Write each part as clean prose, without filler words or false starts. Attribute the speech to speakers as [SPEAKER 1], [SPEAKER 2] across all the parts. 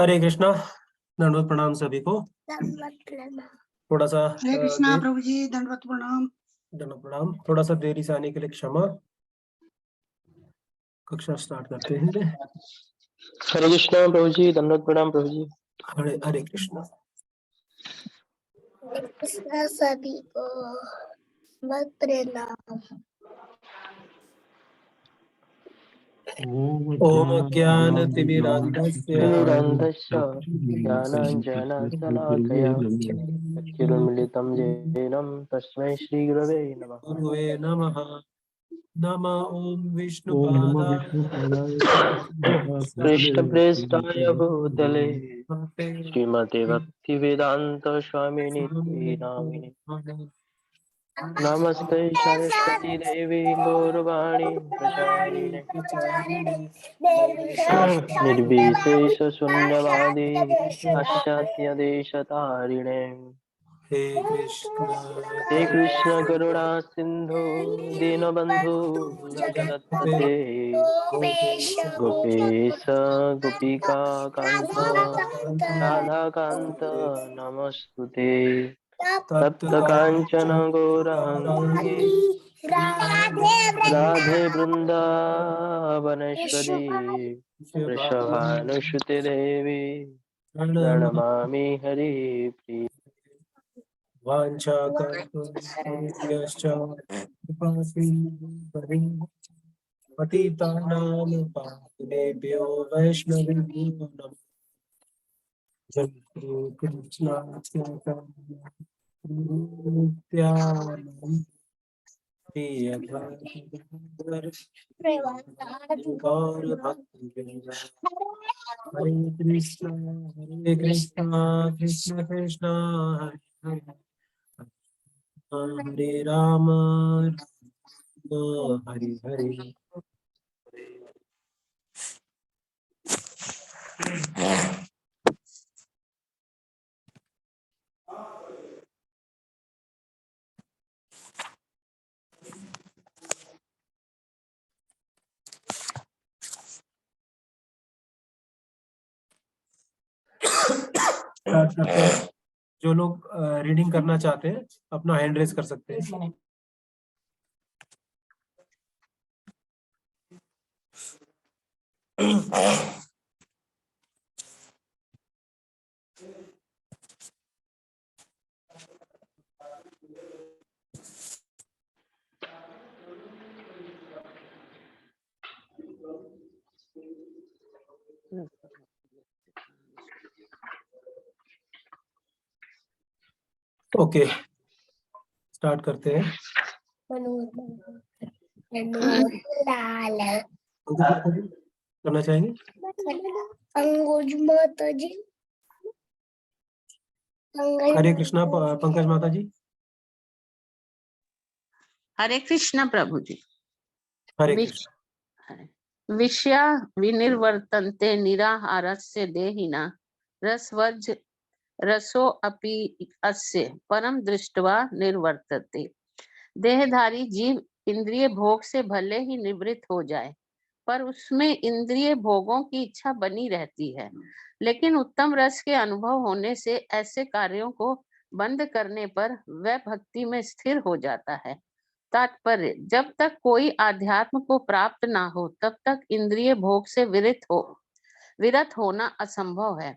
[SPEAKER 1] हरे कृष्णा। दंडवत प्रणाम सभी को। थोड़ा सा
[SPEAKER 2] हरे कृष्णा प्रभु जी, दंडवत प्रणाम।
[SPEAKER 1] दंडवत प्रणाम। थोड़ा सा देरी से आने के लिए क्षमा। कक्षा स्टार्ट करते हैं।
[SPEAKER 3] हरे कृष्णा प्रभु जी, दंडवत प्रणाम प्रभु जी।
[SPEAKER 1] हरे हरे कृष्णा।
[SPEAKER 4] कृष्णा सभी को मत प्रणाम।
[SPEAKER 1] ओम ज्ञानतिमिरान्धस्य
[SPEAKER 3] ज्ञानाञ्जनशलाकया चक्षुरुन्मिलितं येन तस्मै श्रीगुरवे नमः।
[SPEAKER 1] गुरुवे नमः। नमः ओम विष्णुपादाय
[SPEAKER 3] कृष्णप्रेष्ठाय भूतले श्रीमते भक्तिवेदान्त स्वामिनिति नामिने। नमस्ते सरस्वती देवी गौरवाणी प्रचारिणे निर्विशेष शून्यवादी पाश्चात्य देशतारिणे।
[SPEAKER 1] हे
[SPEAKER 3] कृष्ण करुणा सिंधु दीनबंधु जगत्पते गोपेश गोपिका कांत राधाकांत नमस्तुते। तप्त कांचन गौरांगी राधे वृंदावनेश्वरी वृषभानुसुते देवी प्रणमामि हरिप्रिये।
[SPEAKER 1] वाञ्छाकल्पतरुभ्यश्च पतितानां पावनेभ्यो वैष्णवेभ्यो नमः। जय कृष्ण हरे कृष्ण कृष्ण कृष्ण हरे हरे हरे राम हरे हरे। जो लोग रीडिंग करना चाहते हैं अपना हैंड रेज कर सकते हैं। ओके स्टार्ट करते हैं। करना चाहेंगे
[SPEAKER 4] अंगूज माता जी।
[SPEAKER 1] हरे कृष्णा पंकज माता जी।
[SPEAKER 5] हरे कृष्ण प्रभु जी।
[SPEAKER 1] हरे कृष्ण।
[SPEAKER 5] विषया विनिर्वर्तन्ते निराहारस्य देहिना रसवर्ज रसो अपि अस्य परम दृष्ट्वा निर्वर्तते। देहधारी जीव इंद्रिय भोग से भले ही निवृत्त हो जाए पर उसमें इंद्रिय भोगों की इच्छा बनी रहती है। लेकिन उत्तम रस के अनुभव होने से ऐसे कार्यों को बंद करने पर वह भक्ति में स्थिर हो जाता है। तात्पर्य, जब तक कोई आध्यात्म को प्राप्त ना हो तब तक इंद्रिय भोग से विरत होना असंभव है।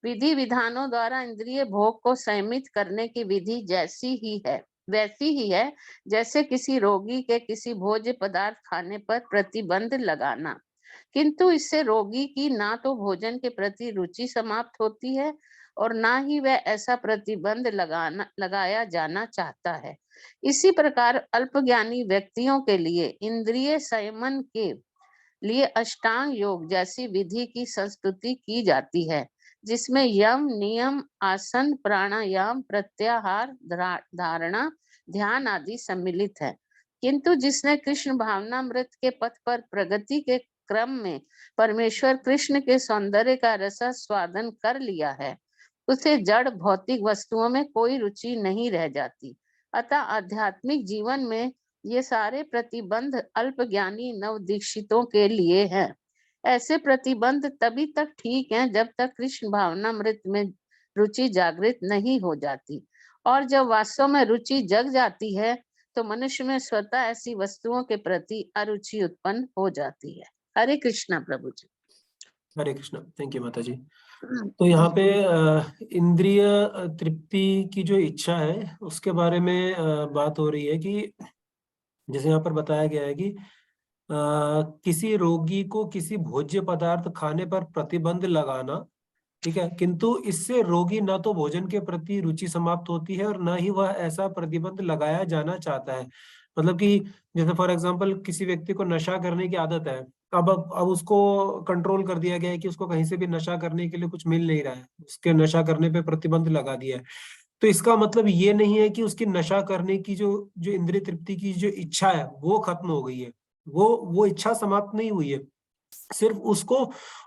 [SPEAKER 5] विधि विधानों द्वारा इंद्रिय भोग को संयमित करने की विधि वैसी ही है जैसे किसी रोगी के किसी भोज्य पदार्थ खाने पर प्रतिबंध लगाना। किंतु इससे रोगी की ना तो भोजन के प्रति रुचि समाप्त होती है और ना ही वह ऐसा प्रतिबंध लगाया जाना चाहता है। इसी प्रकार अल्पज्ञानी व्यक्तियों के लिए इंद्रिय संयमन के लिए अष्टांग योग जैसी विधि की संस्तुति की जाती है, जिसमें यम नियम आसन प्राणायाम प्रत्याहार धारणा ध्यान आदि सम्मिलित है। किंतु जिसने कृष्ण भावनामृत के पथ पर प्रगति के क्रम में परमेश्वर कृष्ण के सौंदर्य का रसास्वादन कर लिया है, उसे जड़ भौतिक वस्तुओं में कोई रुचि नहीं रह जाती। अतः आध्यात्मिक जीवन में ये सारे प्रतिबंध अल्पज्ञानी नवदीक्षितों के लिए हैं। ऐसे प्रतिबंध तभी तक ठीक हैं जब तक कृष्ण भावनामृत में रुचि जागृत नहीं हो जाती, और जब वास्तव में रुचि जग जाती है तो मनुष्य में स्वतः ऐसी वस्तुओं के प्रति अरुचि उत्पन्न हो जाती है। हरे कृष्णा प्रभु जी।
[SPEAKER 1] हरे कृष्णा। थैंक यू माता जी। तो यहाँ पे इंद्रिय तृप्ति की जो इच्छा है उसके बारे में बात हो रही है कि जैसे यहाँ पर बताया गया है कि किसी रोगी को किसी भोज्य पदार्थ खाने पर प्रतिबंध लगाना, ठीक है, किंतु इससे रोगी न तो भोजन के प्रति रुचि समाप्त होती है और न ही वह ऐसा प्रतिबंध लगाया जाना चाहता है। मतलब कि जैसे फॉर एग्जांपल किसी व्यक्ति को नशा करने की आदत है, अब उसको कंट्रोल कर दिया गया है कि उसको कहीं से भी नशा करने के लिए कुछ मिल नहीं रहा है, उसके नशा करने पे प्रतिबंध लगा दिया है। तो इसका मतलब ये नहीं है कि उसकी नशा करने की जो जो इंद्रिय तृप्ति की जो इच्छा है वो खत्म हो गई है, वो इच्छा समाप्त नहीं हुई है। सिर्फ उसको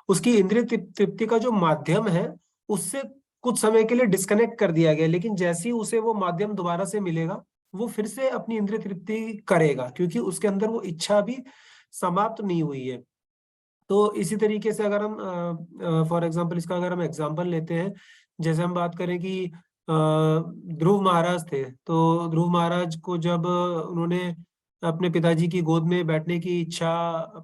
[SPEAKER 1] उसकी इंद्रिय तृप्ति का जो माध्यम है उससे कुछ समय के लिए डिस्कनेक्ट कर दिया गया, लेकिन जैसे ही उसे वो माध्यम दोबारा से मिलेगा वो फिर से अपनी इंद्रिय तृप्ति करेगा, क्योंकि उसके अंदर वो इच्छा भी समाप्त नहीं हुई है। तो इसी तरीके से अगर हम फॉर एग्जांपल इसका अगर हम एग्जांपल लेते हैं, जैसे हम बात करें कि ध्रुव महाराज थे, तो ध्रुव महाराज को जब उन्होंने अपने पिताजी की गोद में बैठने की इच्छा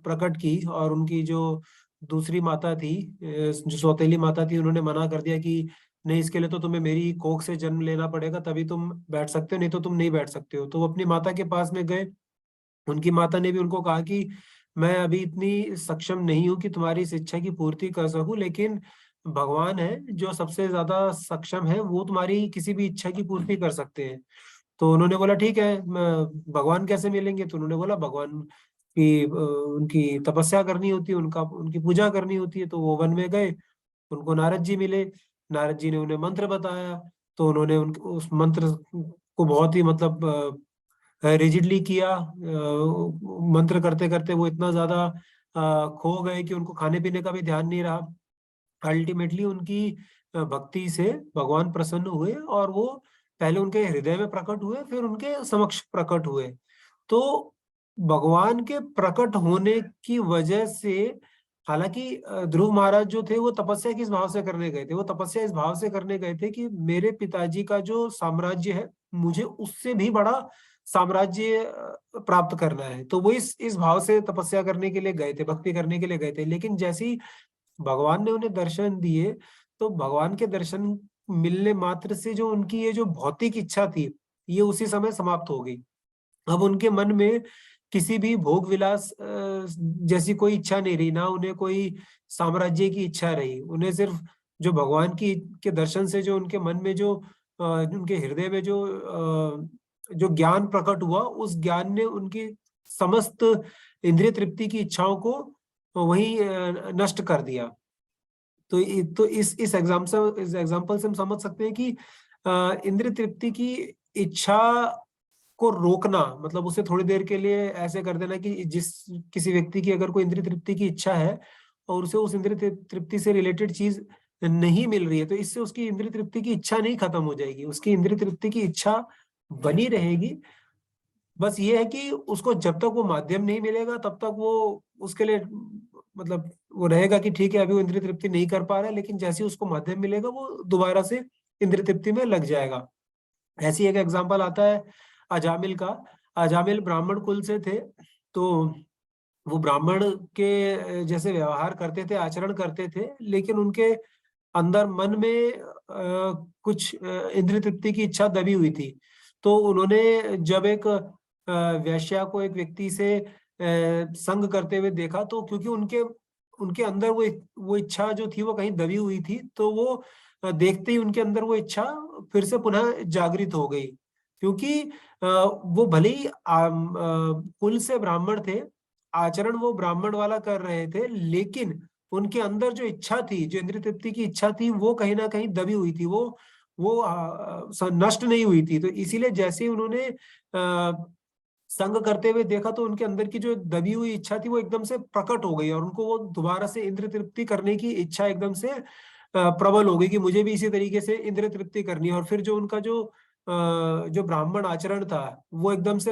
[SPEAKER 1] प्रकट की और उनकी जो दूसरी माता थी, जो सौतेली माता थी, उन्होंने मना कर दिया कि नहीं, इसके लिए तो तुम्हें मेरी कोख से जन्म लेना पड़ेगा तभी तुम बैठ सकते हो, नहीं तो तुम नहीं बैठ सकते हो। तो वो अपनी माता के पास में गए, उनकी माता ने भी उनको कहा कि मैं अभी इतनी सक्षम नहीं हूं कि तुम्हारी इस इच्छा की पूर्ति कर सकूं, लेकिन भगवान है जो सबसे ज्यादा सक्षम है, वो तुम्हारी किसी भी इच्छा की पूर्ति कर सकते हैं। तो उन्होंने बोला ठीक है, भगवान कैसे मिलेंगे? तो उन्होंने बोला भगवान की उनकी तपस्या करनी होती है, उनकी पूजा करनी होती है। तो वो वन में गए, उनको नारद जी मिले, नारद जी ने उन्हें मंत्र बताया, तो उन्होंने उस मंत्र को बहुत ही मतलब रिजिडली किया। मंत्र करते करते वो इतना ज्यादा खो गए कि उनको खाने पीने का भी ध्यान नहीं रहा। अल्टीमेटली उनकी भक्ति से भगवान प्रसन्न हुए और वो पहले उनके हृदय में प्रकट हुए, फिर उनके समक्ष प्रकट हुए। तो भगवान के प्रकट होने की वजह से, हालांकि ध्रुव महाराज जो थे वो तपस्या किस भाव से करने गए थे? वो तपस्या इस भाव से करने गए थे कि मेरे पिताजी का जो साम्राज्य है मुझे उससे भी बड़ा साम्राज्य प्राप्त करना है। तो वो इस भाव से तपस्या करने के लिए गए थे, भक्ति करने के लिए गए थे। लेकिन जैसे ही भगवान ने उन्हें दर्शन दिए, तो भगवान के दर्शन मिलने मात्र से जो उनकी ये जो भौतिक इच्छा थी, ये उसी समय समाप्त हो गई। अब उनके मन में किसी भी भोग विलास जैसी कोई इच्छा नहीं रही, ना उन्हें कोई साम्राज्य की इच्छा रही। उन्हें सिर्फ जो भगवान की के दर्शन से जो उनके मन में जो उनके हृदय में जो ज्ञान प्रकट हुआ, उस ज्ञान ने उनकी समस्त इंद्रिय तृप्ति की इच्छाओं को वही नष्ट कर दिया। तो इस एग्जाम्पल से हम समझ सकते हैं कि इंद्रिय तृप्ति की इच्छा को रोकना, मतलब उसे थोड़ी देर के लिए ऐसे कर देना कि किसी व्यक्ति की अगर कोई इंद्रिय तृप्ति की इच्छा है और उसे उस इंद्रिय तृप्ति से रिलेटेड चीज नहीं मिल रही है, तो इससे उसकी इंद्रिय तृप्ति की इच्छा नहीं खत्म हो जाएगी, उसकी इंद्रिय तृप्ति की इच्छा बनी रहेगी। बस ये है कि उसको जब तक वो माध्यम नहीं मिलेगा तब तक वो उसके लिए मतलब वो रहेगा कि ठीक है अभी वो इंद्रिय तृप्ति नहीं कर पा रहा है, लेकिन जैसे ही उसको माध्यम मिलेगा वो दोबारा से इंद्रिय तृप्ति में लग जाएगा। ऐसी एक एग्जांपल आता है अजामिल का। अजामिल ब्राह्मण कुल से थे, तो वो ब्राह्मण के जैसे व्यवहार करते थे, आचरण करते थे, लेकिन उनके अंदर मन में कुछ इंद्रिय तृप्ति की इच्छा दबी हुई थी। तो उन्होंने जब एक वैश्या को एक व्यक्ति से संग करते हुए देखा, तो क्योंकि उनके अंदर वो इच्छा जो थी वो कहीं दबी हुई थी, तो वो देखते ही उनके अंदर वो इच्छा फिर से पुनः जागृत हो गई। क्योंकि वो भले ही कुल से ब्राह्मण थे, आचरण वो ब्राह्मण वाला कर रहे थे, लेकिन उनके अंदर जो इच्छा थी, जो इंद्रिय तृप्ति की इच्छा थी, वो कहीं ना कहीं दबी हुई थी, वो नष्ट नहीं हुई थी। तो इसीलिए जैसे ही उन्होंने संग करते हुए देखा, तो उनके अंदर की जो दबी हुई इच्छा थी वो एकदम से प्रकट हो गई और उनको वो दोबारा से इंद्रिय तृप्ति करने की इच्छा एकदम से प्रबल हो गई कि मुझे भी इसी तरीके से इंद्रिय तृप्ति करनी है। और फिर जो उनका जो ब्राह्मण आचरण था वो एकदम से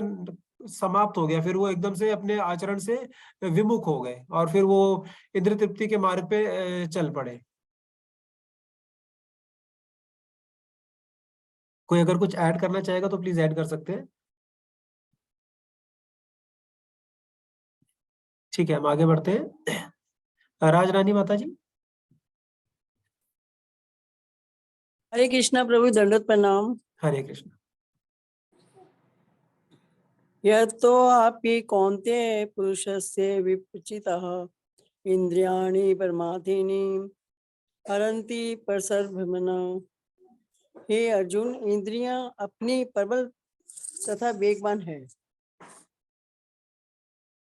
[SPEAKER 1] समाप्त हो गया, फिर वो एकदम से अपने आचरण से विमुख हो गए और फिर वो इंद्र तृप्ति के मार्ग पे चल पड़े। कोई अगर कुछ ऐड करना चाहेगा तो प्लीज ऐड कर सकते हैं। ठीक है, हम आगे बढ़ते हैं। राज रानी माता जी।
[SPEAKER 2] हरे कृष्णा प्रभु, दंडवत प्रणाम।
[SPEAKER 1] हरे कृष्ण।
[SPEAKER 2] यह तो आपकी कौन्ते पुरुषस्य विपचितः इंद्रियाणि परमार्थीनि हरन्ति परसर्वमना। हे अर्जुन, इंद्रियां अपनी प्रबल तथा वेगवान है।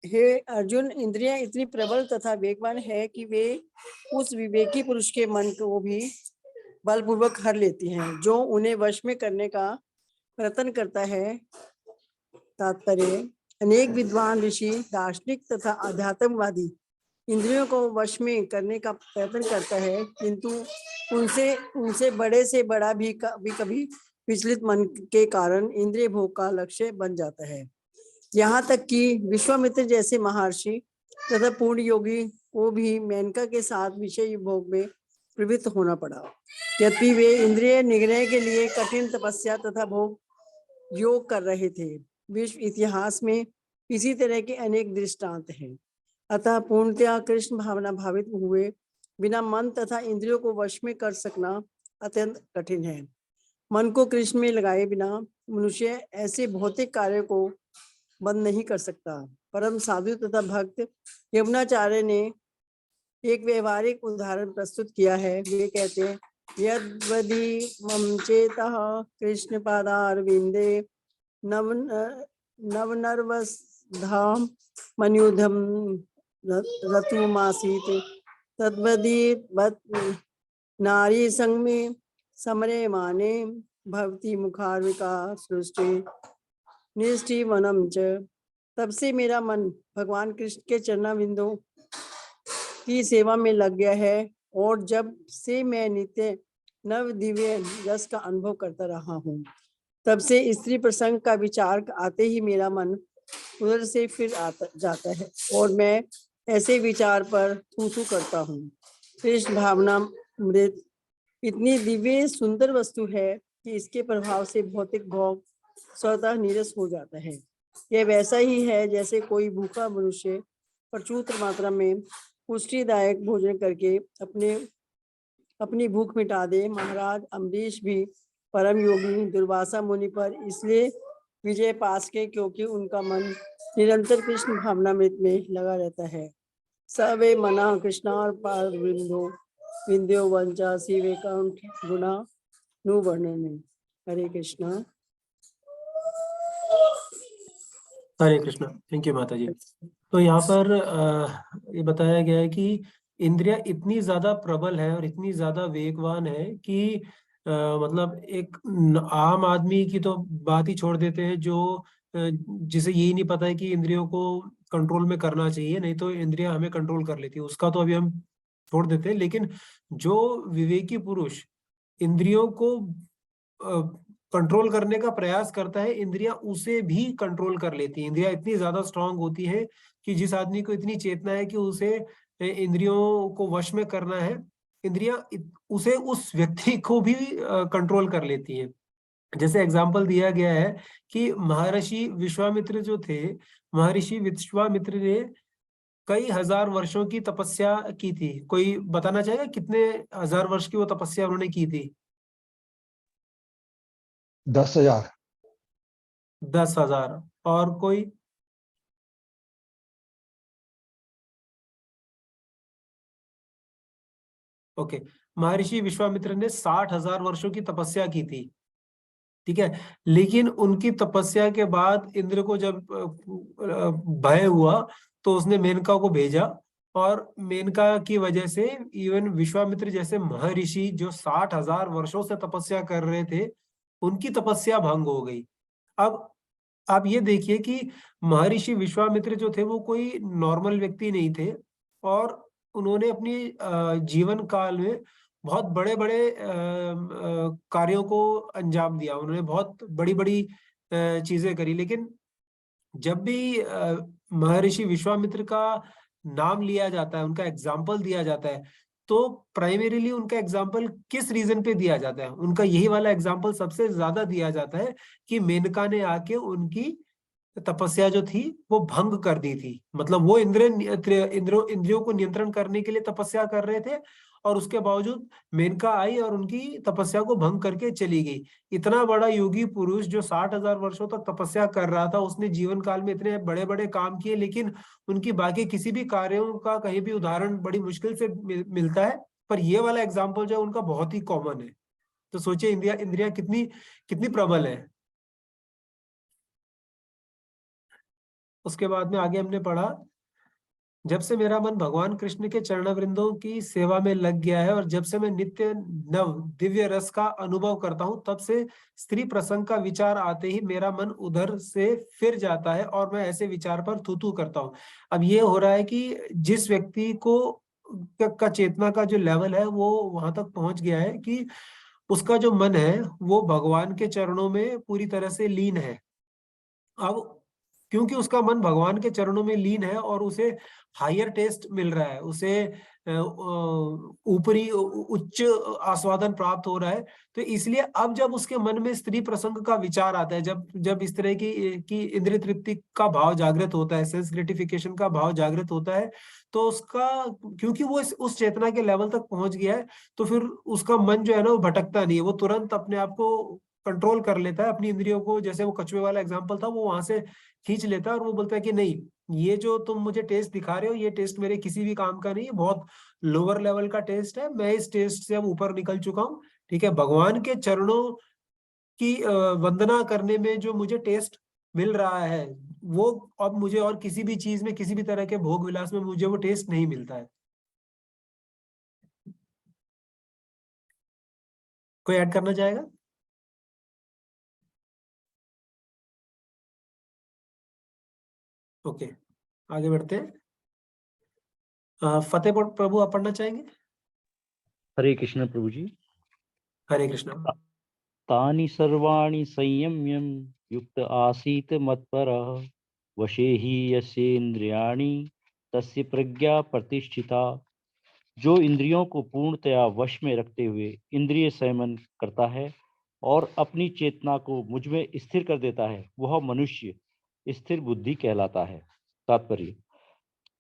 [SPEAKER 2] हे अर्जुन, इंद्रियां इतनी प्रबल तथा वेगवान है कि वे उस विवेकी पुरुष के मन को भी बलपूर्वक हर लेती हैं, जो उन्हें वश में करने का प्रयत्न करता है। तात्पर्य: अनेक विद्वान ऋषि, दार्शनिक तथा आध्यात्मवादी इंद्रियों को वश में करने का प्रयत्न करता है, किंतु उनसे बड़े से बड़ा भी कभी विचलित मन के कारण इंद्रिय भोग का लक्ष्य बन जाता है। यहाँ तक कि विश्वामित्र जैसे महर्षि तथा पूर्ण योगी को भी मेनका के साथ विषय भोग में प्रवृत्त होना पड़ा, यद्यपि वे इंद्रिय निग्रह के लिए कठिन तपस्या तथा भोग योग कर रहे थे। विश्व इतिहास में इसी तरह के अनेक दृष्टांत हैं। अतः पूर्णतया कृष्ण भावना भावित हुए बिना मन तथा इंद्रियों को वश में कर सकना अत्यंत कठिन है। मन को कृष्ण में लगाए बिना मनुष्य ऐसे भौतिक कार्य को बंद नहीं कर सकता। परम साधु तथा भक्त यमुनाचार्य ने एक व्यवहारिक उदाहरण प्रस्तुत किया है। वे कहते हैं, यद्वदि मम चेतः कृष्ण पादारविंदे नवनर्वसधाम मनुधम रतुमासीत तद्वदि नारी संग में समरे माने भवती मुखारविका सृष्टि निष्ठि वनम च। तब से मेरा मन भगवान कृष्ण के चरणाविंदों की सेवा में लग गया है, और जब से मैं नित्य नव दिव्य रस का अनुभव करता रहा हूँ, तब से स्त्री प्रसंग का विचार आते ही मेरा मन उधर से फिर जाता है और मैं ऐसे विचार पर थू करता हूँ। कृष्ण भावना मृत इतनी दिव्य सुंदर वस्तु है कि इसके प्रभाव से भौतिक भोग स्वतः नीरस हो जाता है। यह वैसा ही है जैसे कोई भूखा मनुष्य प्रचुर मात्रा में पुष्टिदायक भोजन करके अपनी भूख मिटा दे। महाराज अम्बरीश भी परम योगी दुर्वासा मुनि पर इसलिए विजय पास के क्योंकि उनका मन निरंतर कृष्ण भावनामृत में लगा रहता है। सवे मना कृष्णार पार विंध्यो वंचा शिवे कंठ गुणा नु वर्णन। हरे कृष्णा।
[SPEAKER 1] हरे कृष्णा। थैंक यू माता जी। तो यहाँ पर ये बताया गया है कि इंद्रियां इतनी ज्यादा प्रबल है और इतनी ज्यादा वेगवान है कि मतलब एक आम आदमी की तो बात ही छोड़ देते हैं, जो जिसे यही नहीं पता है कि इंद्रियों को कंट्रोल में करना चाहिए, नहीं तो इंद्रियां हमें कंट्रोल कर लेती है, उसका तो अभी हम छोड़ देते हैं। लेकिन जो विवेकी पुरुष इंद्रियों को कंट्रोल करने का प्रयास करता है, इंद्रियां उसे भी कंट्रोल कर लेती हैं। इंद्रियां इतनी ज्यादा स्ट्रांग होती है कि जिस आदमी को इतनी चेतना है कि उसे इंद्रियों को वश में करना है, इंद्रियां उसे उस व्यक्ति को भी कंट्रोल कर लेती हैं। जैसे एग्जाम्पल दिया गया है कि महर्षि विश्वामित्र जो थे, महर्षि विश्वामित्र ने कई हजार वर्षों की तपस्या की थी। कोई बताना चाहेगा कितने हजार वर्ष की वो तपस्या उन्होंने की थी?
[SPEAKER 6] 10,000।
[SPEAKER 1] 10,000। और कोई? ओके, महर्षि विश्वामित्र ने 60,000 वर्षों की तपस्या की थी, ठीक है। लेकिन उनकी तपस्या के बाद इंद्र को जब भय हुआ तो उसने मेनका को भेजा, और मेनका की वजह से इवन विश्वामित्र जैसे महर्षि जो 60,000 वर्षों से तपस्या कर रहे थे, उनकी तपस्या भंग हो गई। अब आप ये देखिए कि महर्षि विश्वामित्र जो थे वो कोई नॉर्मल व्यक्ति नहीं थे, और उन्होंने अपनी जीवन काल में बहुत बड़े बड़े कार्यों को अंजाम दिया। उन्होंने बहुत बड़ी बड़ी चीजें करी, लेकिन जब भी महर्षि विश्वामित्र का नाम लिया जाता है, उनका एग्जाम्पल दिया जाता है, तो प्राइमरीली उनका एग्जाम्पल किस रीजन पे दिया जाता है? उनका यही वाला एग्जाम्पल सबसे ज्यादा दिया जाता है कि मेनका ने आके उनकी तपस्या जो थी वो भंग कर दी थी। मतलब वो इंद्रियों को नियंत्रण करने के लिए तपस्या कर रहे थे, और उसके बावजूद मेनका आई और उनकी तपस्या को भंग करके चली गई। इतना बड़ा योगी पुरुष जो 60,000 वर्षों तक तपस्या कर रहा था, उसने जीवन काल में इतने बड़े बड़े काम किए, लेकिन उनकी बाकी किसी भी कार्यों का कहीं भी उदाहरण बड़ी मुश्किल से मिलता है। पर ये वाला एग्जाम्पल जो है उनका बहुत ही कॉमन है। तो सोचिए इंद्रिया इंद्रिया कितनी कितनी प्रबल है। उसके बाद में आगे हमने पढ़ा, जब से मेरा मन भगवान कृष्ण के चरणवृंदों की सेवा में लग गया है और जब से मैं नित्य नव दिव्य रस का अनुभव करता हूं, तब से स्त्री प्रसंग का विचार आते ही मेरा मन उधर से फिर जाता है और मैं ऐसे विचार पर थू थू करता हूं। अब ये हो रहा है कि जिस व्यक्ति को का चेतना का जो लेवल है वो वहां तक पहुंच गया है कि उसका जो मन है वो भगवान के चरणों में पूरी तरह से लीन है। अब क्योंकि उसका मन भगवान के चरणों में लीन है और उसे हायर टेस्ट मिल रहा है, उसे ऊपरी उच्च आस्वादन प्राप्त हो रहा है, तो इसलिए अब जब उसके मन में स्त्री प्रसंग का विचार आता है, जब जब इस तरह की इंद्रिय तृप्ति का भाव जागृत होता है, सेंस ग्रेटिफिकेशन का भाव जागृत होता है, तो उसका, क्योंकि वो उस चेतना के लेवल तक पहुंच गया है, तो फिर उसका मन जो है ना वो भटकता नहीं है, वो तुरंत अपने आप को कंट्रोल कर लेता है, अपनी इंद्रियों को। जैसे वो कछुए वाला एग्जांपल था, वो वहां से खींच लेता है और वो बोलता है कि नहीं, ये जो तुम मुझे टेस्ट दिखा रहे हो, ये टेस्ट मेरे किसी भी काम का नहीं है, बहुत लोअर लेवल का टेस्ट है, मैं इस टेस्ट से अब ऊपर निकल चुका हूँ। ठीक है, भगवान के चरणों की वंदना करने में जो मुझे टेस्ट मिल रहा है, वो अब मुझे और किसी भी चीज में, किसी भी तरह के भोग विलास में मुझे वो टेस्ट नहीं मिलता है। कोई ऐड करना चाहेगा? ओके, आगे बढ़ते हैं। फतेह प्रभु, आप पढ़ना चाहेंगे?
[SPEAKER 6] हरे कृष्ण प्रभु जी।
[SPEAKER 1] हरे कृष्ण।
[SPEAKER 6] तानि सर्वाणि संयम्यं युक्त आसीत मत्परः वशे हि यस्येन्द्रियाणि तस्य प्रज्ञा प्रतिष्ठिता। जो इंद्रियों को पूर्णतया वश में रखते हुए इंद्रिय संयमन करता है और अपनी चेतना को मुझ में स्थिर कर देता है, वह मनुष्य स्थिर बुद्धि कहलाता है। तात्पर्य,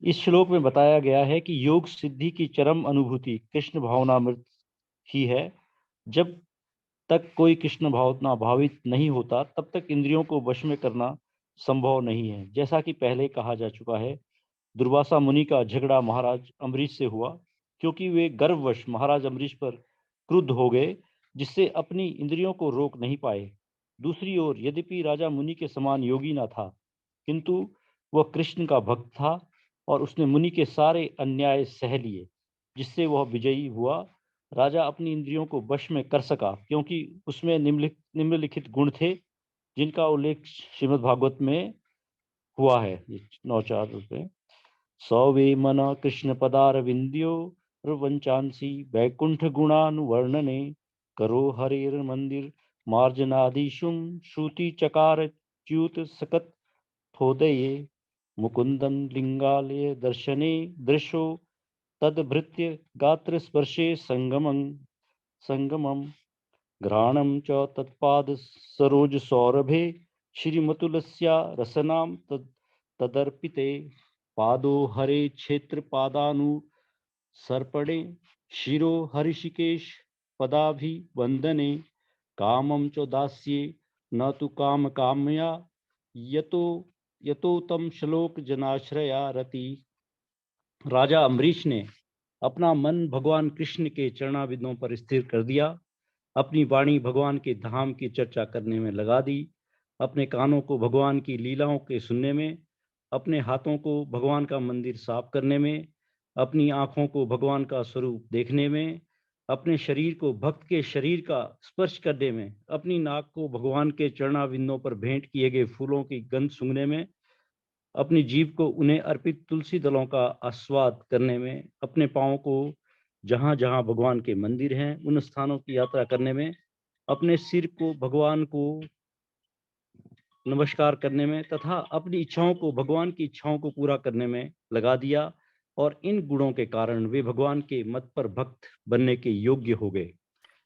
[SPEAKER 6] इस श्लोक में बताया गया है कि योग सिद्धि की चरम अनुभूति कृष्ण भावनामृत ही है। जब तक कोई कृष्ण भावना भावित नहीं होता, तब तक इंद्रियों को वश में करना संभव नहीं है। जैसा कि पहले कहा जा चुका है, दुर्वासा मुनि का झगड़ा महाराज अम्बरीश से हुआ, क्योंकि वे गर्ववश महाराज अम्बरीश पर क्रुद्ध हो गए, जिससे अपनी इंद्रियों को रोक नहीं पाए। दूसरी ओर, यद्यपि राजा मुनि के समान योगी न था, किंतु वह कृष्ण का भक्त था और उसने मुनि के सारे अन्याय सह लिए, जिससे वह विजयी हुआ। राजा अपनी इंद्रियों को वश में कर सका क्योंकि उसमें निम्नलिखित गुण थे, जिनका उल्लेख श्रीमद् भागवत में हुआ है। 9:4 में, सौवे मन कृष्ण पदारविंद्यो प्रवंचांसी वैकुंठ गुणानुवर्णने करो हरेर मंदिर मार्जनाधीशुम श्रुति चकार च्युत सकत थोदये मुकुंदम लिंगालय दर्शने दृशो तद्भृत्य गात्र स्पर्शे संगमम घ्राणं च तत्पाद सरोज सौरभे श्रीमतुलस्या रसनाम तदर्पिते पादो हरे क्षेत्र पादानु सर्पणे शिरो हरिषिकेश पदाभिवंदने कामं च दास्ये न तु काम कामया यतो तम श्लोक जनाश्रया रति। राजा अम्बरीश ने अपना मन भगवान कृष्ण के चरणाविंदों पर स्थिर कर दिया, अपनी वाणी भगवान के धाम की चर्चा करने में लगा दी, अपने कानों को भगवान की लीलाओं के सुनने में, अपने हाथों को भगवान का मंदिर साफ करने में, अपनी आंखों को भगवान का स्वरूप देखने में, अपने शरीर को भक्त के शरीर का स्पर्श करने में, अपनी नाक को भगवान के चरणाविंदों पर भेंट किए गए फूलों की गंध सूंघने में, अपनी जीभ को उन्हें अर्पित तुलसी दलों का आस्वाद करने में, अपने पांवों को जहां जहां भगवान के मंदिर हैं उन स्थानों की यात्रा करने में, अपने सिर को भगवान को नमस्कार करने में तथा अपनी इच्छाओं को, भगवान की इच्छाओं को पूरा करने में लगा दिया और इन गुणों के कारण वे भगवान के मत पर भक्त बनने के योग्य हो गए।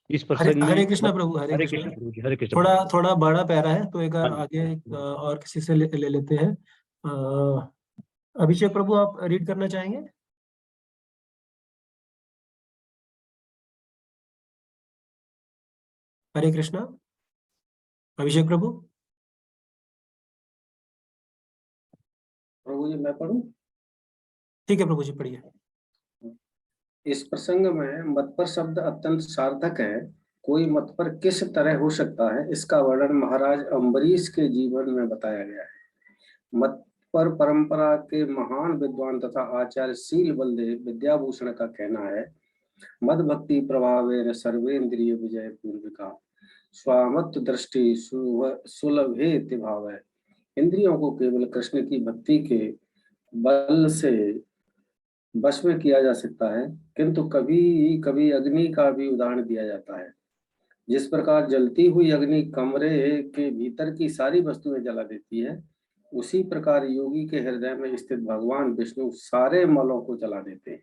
[SPEAKER 6] इस
[SPEAKER 1] हरे
[SPEAKER 6] प्रसंग में
[SPEAKER 1] हरे कृष्णा प्रभु, हरे
[SPEAKER 6] हरे
[SPEAKER 1] कृष्णा।
[SPEAKER 6] कृष्ण प्रभु जी, हरे कृष्ण
[SPEAKER 1] थोड़ा
[SPEAKER 6] प्रभु जी।
[SPEAKER 1] थोड़ा बड़ा पैरा है, तो एक बार
[SPEAKER 6] हाँ जी।
[SPEAKER 1] आगे और किसी से ले लेते हैं। अभिषेक प्रभु, आप रीड करना चाहेंगे? हरे कृष्णा। अभिषेक प्रभु।
[SPEAKER 7] प्रभु जी, मैं पढ़ूं?
[SPEAKER 1] ठीक है प्रभु जी, पढ़िए।
[SPEAKER 7] इस प्रसंग में मत पर शब्द अत्यंत सार्थक है। कोई मत पर किस तरह हो सकता है, इसका वर्णन महाराज अम्बरीश के जीवन में बताया गया है। मत पर परंपरा के महान विद्वान तथा आचार्य शील बलदेव विद्याभूषण का कहना है, मद भक्ति प्रभावेन सर्वेन्द्रिय विजय पूर्विका स्वामत्व दृष्टि सुलभेति भाव है। इंद्रियों को केवल कृष्ण की भक्ति के बल से वश में किया जा सकता है, किंतु कभी कभी अग्नि का भी उदाहरण दिया जाता है। जिस प्रकार जलती हुई अग्नि कमरे के भीतर की सारी वस्तुएं जला देती है, उसी प्रकार योगी के हृदय में स्थित भगवान विष्णु सारे मलों को जला देते हैं।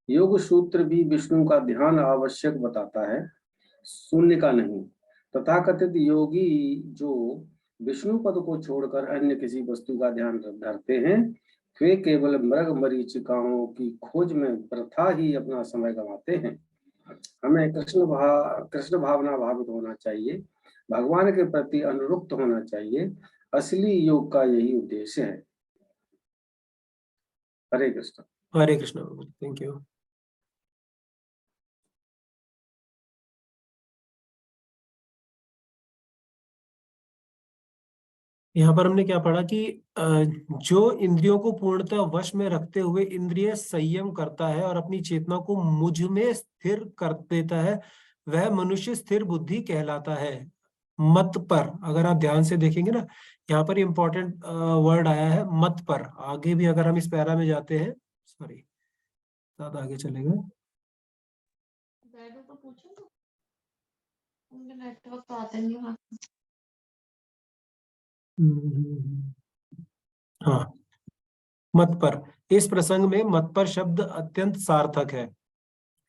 [SPEAKER 7] योग सूत्र भी विष्णु का ध्यान आवश्यक बताता है, शून्य का नहीं। तथाकथित योगी जो विष्णु पद को छोड़कर अन्य किसी वस्तु का ध्यान धरते हैं, वे केवल मृग मरीचिकाओं की खोज में वृथा ही अपना समय गंवाते हैं। हमें कृष्ण भावना भावित होना चाहिए, भगवान के प्रति अनुरक्त होना चाहिए। असली योग का यही उद्देश्य है। हरे कृष्ण।
[SPEAKER 1] हरे कृष्णा प्रभु, थैंक यू। यहाँ पर हमने क्या पढ़ा कि जो इंद्रियों को पूर्णतः वश में रखते हुए इंद्रिय संयम करता है और अपनी चेतना को मुझ में स्थिर कर देता है, वह मनुष्य स्थिर बुद्धि कहलाता है। मत पर, अगर आप ध्यान से देखेंगे ना, यहाँ पर इंपॉर्टेंट वर्ड आया है मत पर। आगे भी अगर हम इस पैरा में जाते हैं, सॉरी ज्यादा आगे चले गए,
[SPEAKER 8] तो पूछो, उनके नेटवर्क तो आते नहीं वहां।
[SPEAKER 1] हाँ, मत पर। इस प्रसंग में मत पर शब्द अत्यंत सार्थक है।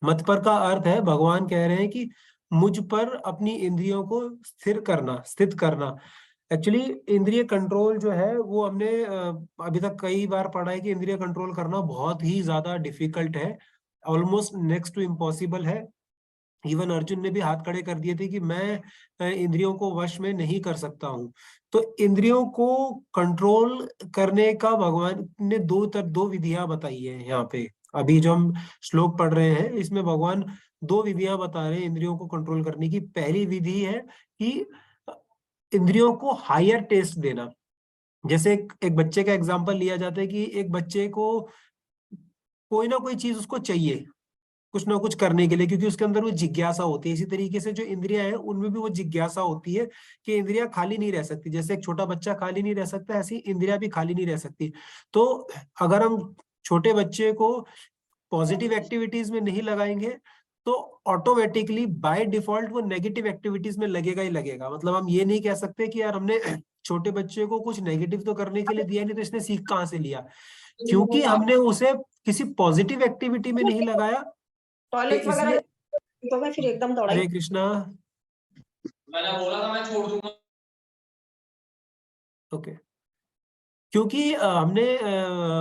[SPEAKER 1] मत पर का अर्थ है, भगवान कह रहे हैं कि मुझ पर अपनी इंद्रियों को स्थिर करना, स्थित करना। एक्चुअली इंद्रिय कंट्रोल जो है वो हमने अभी तक कई बार पढ़ा है कि इंद्रिय कंट्रोल करना बहुत ही ज्यादा डिफिकल्ट है, ऑलमोस्ट नेक्स्ट टू इम्पॉसिबल है। इवन अर्जुन ने भी हाथ खड़े कर दिए थे कि मैं इंद्रियों को वश में नहीं कर सकता हूं। तो इंद्रियों को कंट्रोल करने का भगवान ने दो विधियां बताई है। यहाँ पे अभी जो हम श्लोक पढ़ रहे हैं, इसमें भगवान दो विधियां बता रहे हैं इंद्रियों को कंट्रोल करने की। पहली विधि है कि इंद्रियों को हायर टेस्ट देना। जैसे एक बच्चे का एग्जाम्पल लिया जाता है कि एक बच्चे को कोई ना कोई चीज उसको चाहिए कुछ ना कुछ करने के लिए, क्योंकि उसके अंदर वो जिज्ञासा होती है। इसी तरीके से जो इंद्रियां हैं उनमें भी वो जिज्ञासा होती है कि इंद्रियां खाली नहीं रह सकती। जैसे एक छोटा बच्चा खाली नहीं रह सकता, ऐसी इंद्रियां भी खाली नहीं रह सकती। तो अगर हम छोटे बच्चे को पॉजिटिव एक्टिविटीज में नहीं लगाएंगे तो ऑटोमेटिकली बाय डिफॉल्ट वो नेगेटिव एक्टिविटीज में लगेगा ही लगेगा। मतलब हम ये नहीं कह सकते कि यार हमने छोटे बच्चे को कुछ नेगेटिव तो करने के लिए दिया नहीं, तो इसने सीख कहाँ से लिया, क्योंकि हमने उसे किसी पॉजिटिव एक्टिविटी में नहीं लगाया। तो
[SPEAKER 8] टॉयलेट वगैरह
[SPEAKER 1] इसलिए
[SPEAKER 8] तो मैं फिर एकदम दौड़ाई।
[SPEAKER 1] हरे कृष्णा।
[SPEAKER 9] मैंने बोला था मैं छोड़ दूंगा।
[SPEAKER 1] ओके, क्योंकि हमने